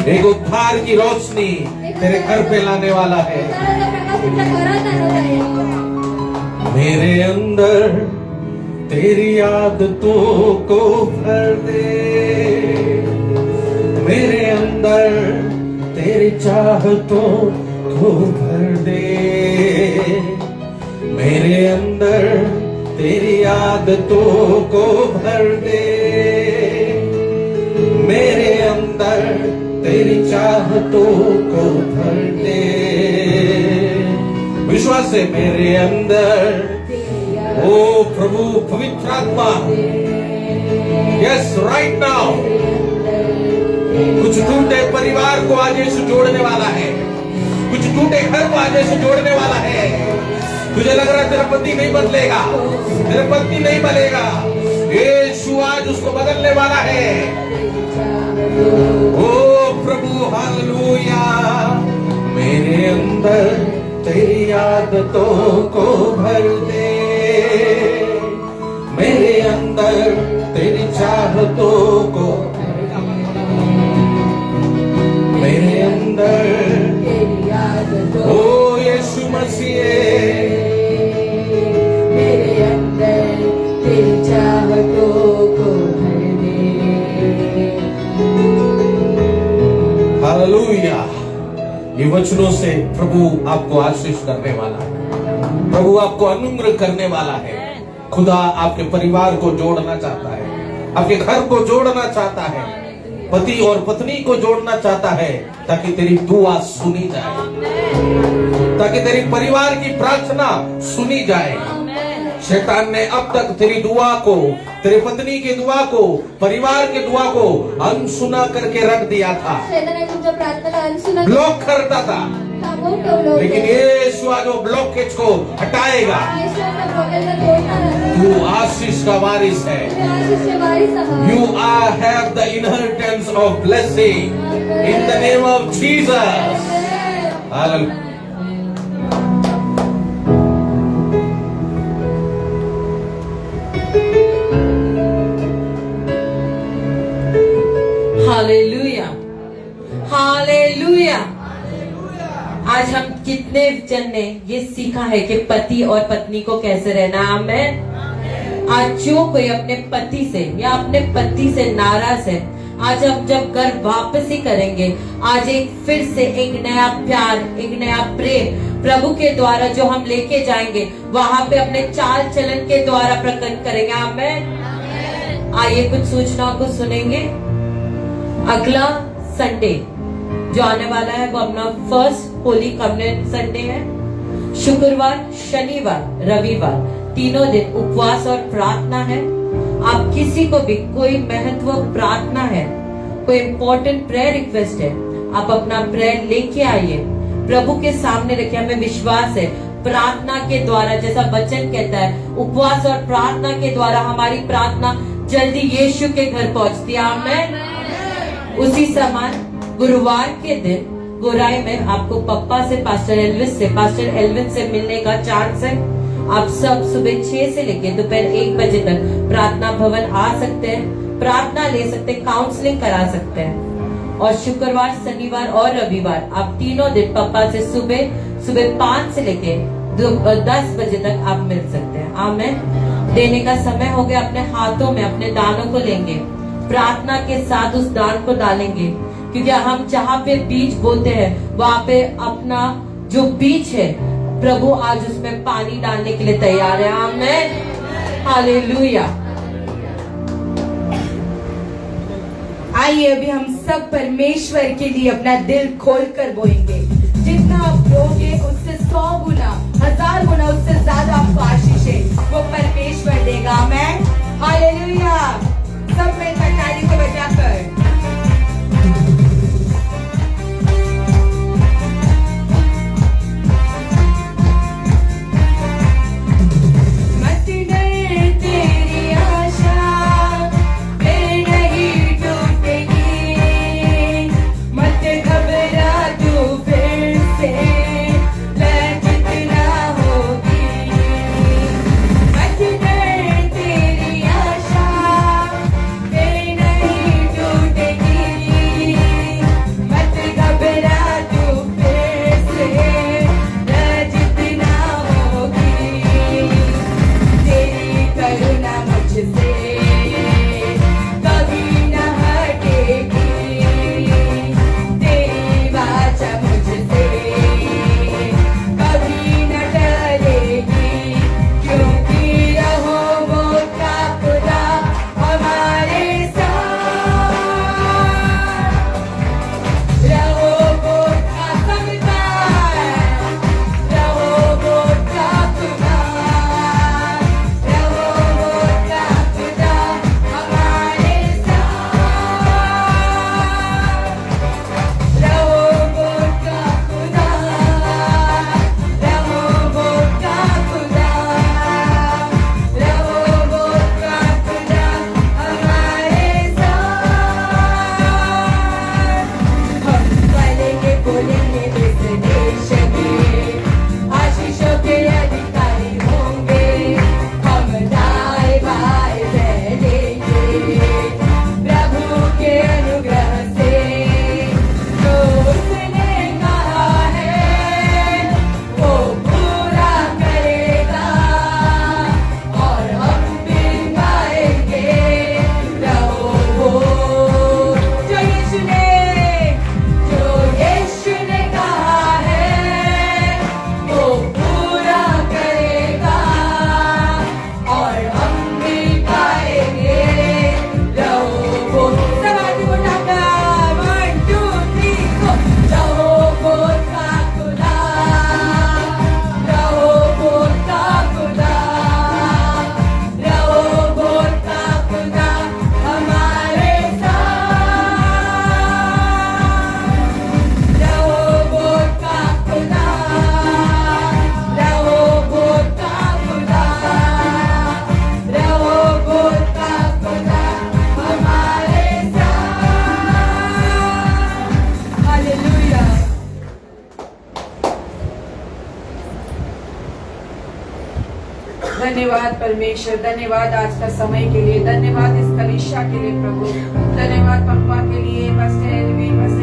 एक उद्धार की रोशनी तेरे घर पे लाने वाला है। मेरे अंदर तेरी आदतों को भर दे, मेरे अंदर तेरी चाहतों को भर दे, मेरे अंदर तेरी आदतों को भर दे, मेरे अंदर तेरी चाहतों को भर दे। विश्वास से मेरे अंदर ओ प्रभु पवित्र आत्मा, यस राइट नाउ कुछ टूटे परिवार को आज यीशु जोड़ने वाला है, कुछ टूटे घर को आज यीशु जोड़ने वाला है। तुझे लग रहा है तेरा पति नहीं बदलेगा, तेरा पत्नी नहीं बदलेगा, यीशु आज उसको बदलने वाला है। ओ प्रभु हालेलुया। मेरे अंदर तेरी आदतों को भर दे, मेरे अंदर तेरी चाहतों को, मेरे अंदर ओ यीशु मसीह,
मेरे अंदर तेरी चाहतों को भर दे।
हालेलुया। ये वचनों से प्रभु आपको आशीष करने वाला है, प्रभु आपको अनुग्रह करने वाला है। खुदा आपके परिवार को जोड़ना चाहता है, आपके घर को जोड़ना चाहता है, पति और पत्नी को जोड़ना चाहता है, ताकि तेरी दुआ सुनी जाए, ताकि तेरी परिवार की प्रार्थना सुनी जाए। शैतान ने अब तक तेरी दुआ को, तेरे पत्नी की दुआ को, परिवार की दुआ को अनसुना करके रख दिया था,
शैतानाने तुमच्या प्रार्थनेला अनसुना
ब्लॉक करता था,
थांबवून ठेवलं होतं.
लेकिन यीशु आज वो ब्लॉकेज को हटाएगा।
येशू आपल्या ब्लॉकेजला तोडणार आहे.
तू आशीष का वारिस है।
तुम्ही आशीषचे वारीस आहात.
You are have the inheritance of blessing in the name of Jesus. Hallelujah.
Hallelujah, hallelujah. आज हम कितने जन ने ये सीखा है कि पति और पत्नी को कैसे रहना। आमेन। आज जो कोई अपने पति से या अपने पति से नाराज है, आज हम जब घर वापसी करेंगे, आज एक फिर से एक नया प्यार, एक नया प्रेम प्रभु के द्वारा जो हम लेके जाएंगे, वहां पे अपने चाल चलन के द्वारा प्रकट करेंगे। आमेन। आइए कुछ सूचनाओं को सुनेंगे। अगला संडे जो आने वाला है वो अपना फर्स्ट होली कम्युनियन संडे है। शुक्रवार, शनिवार, रविवार तीनों दिन उपवास और प्रार्थना है। आप किसी को भी कोई महत्व प्रार्थना है, कोई इंपॉर्टेंट प्रेयर रिक्वेस्ट है, आप अपना प्रेयर लेके आइए, प्रभु के सामने रखिए। हमें विश्वास है प्रार्थना के द्वारा, जैसा वचन कहता है, उपवास और प्रार्थना के द्वारा हमारी प्रार्थना जल्दी यीशु के घर पहुंचती है। आमेन। उसी समान गुरुवार के दिन गोराई में आपको पप्पा से, पास्टर एल्विन से मिलने का चांस है। आप सब सुबह 6 से लेकर दोपहर 1 बजे तक प्रार्थना भवन आ सकते हैं, प्रार्थना ले सकते हैं, काउंसलिंग करा सकते हैं। और शुक्रवार, शनिवार और रविवार आप तीनों दिन पप्पा से सुबह 5 से लेके 10 बजे तक आप मिल सकते हैं। आमेन। देने का समय हो गया। अपने हाथों में अपने दानों को लेंगे, प्रार्थना के साथ उस दान को डालेंगे, क्योंकि हम जहाँ पे बीज बोते हैं वहाँ पे अपना जो बीज है प्रभु आज उसमें पानी डालने के लिए तैयार है। आमेन। हालेलुया। आइए अभी हम सब परमेश्वर के लिए अपना दिल खोल कर बोएंगे। जितना आप बोगे उससे 100 गुना, 1000 गुना उससे ज्यादा आपको आशीष है वो परमेश्वर देगा। आमेन। हालेलुया। सब मिलकर ताली को बजाकर
धन्यवाद परमेश्वर, धन्यवाद आज का समय के लिए, धन्यवाद इस कलीसिया के लिए प्रभु, धन्यवाद पप्पा के लिए, पास्टर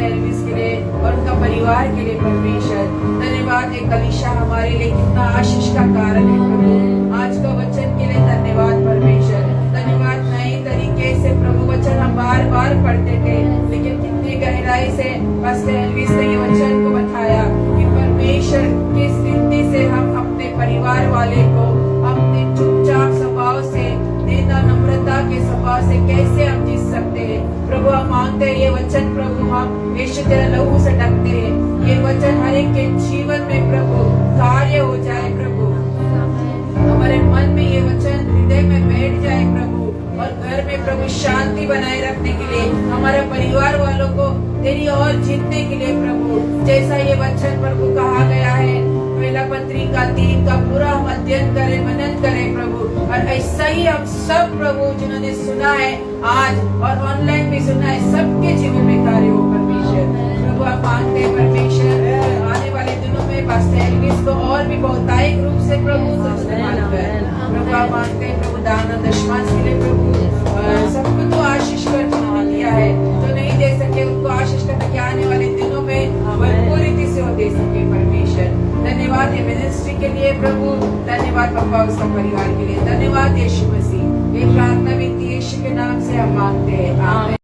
एल्विस के लिए और उनका परिवार के लिए परमेश्वर। धन्यवाद एक कलीसिया हमारे लिए कितना आशीष का कारण है प्रभु। आज का वचन के लिए धन्यवाद परमेश्वर। धन्यवाद नए तरीके से प्रभु वचन हम बार बार पढ़ते थे, लेकिन कितनी गहराई से पास्टर एल्विस ने ये वचन को बताया कि परमेश्वर की स्थिति से हम अपने परिवार वाले को अपने चुपचाप स्वभाव से, नेता नम्रता के स्वभाव से कैसे हम जी सकते हैं। प्रभु हम मांगते हैं ये वचन प्रभु हम यीशु तेरे लहू से ढकते हैं, ये वचन हर एक के जीवन में प्रभु कार्य हो जाए प्रभु। हमारे मन में ये वचन हृदय में बैठ जाए प्रभु, और घर में प्रभु शांति बनाए रखने के लिए, हमारे परिवार वालों को तेरी और जीतने के लिए प्रभु, जैसा ये वचन प्रभु कहा गया है पहला पत्रिका 3 का पूरा हम अध्ययन करें, मनन करें प्रभु। और ऐसा ही हम सब प्रभु जिन्होंने सुना है आज और ऑनलाइन भी सुना है, सबके जीवन में कार्य हो परमेश्वर। प्रभु आप मांगते हैं परमेश्वर आने वाले दिनों में पास्टर एल्विस को और भी बहुतायिक रूप से प्रभु इस्तेमाल कर। प्रभु आप मांगते हैं प्रभु दान और दशमांश के लिए प्रभु, सबको तो आशीष कर जिन्होंने दिया है, तो नहीं दे सके उनको आशीष करने के आने वाले दिनों में भरपूर रीति से वो दे सके परमेश्वर। धन्यवाद ये मिनिस्ट्री के लिए प्रभु, धन्यवाद पप्पा उसका परिवार के लिए, धन्यवाद यीशु मसीह। ये प्रार्थना विनती यीशु के नाम से हम मांगते हैं, आमीन।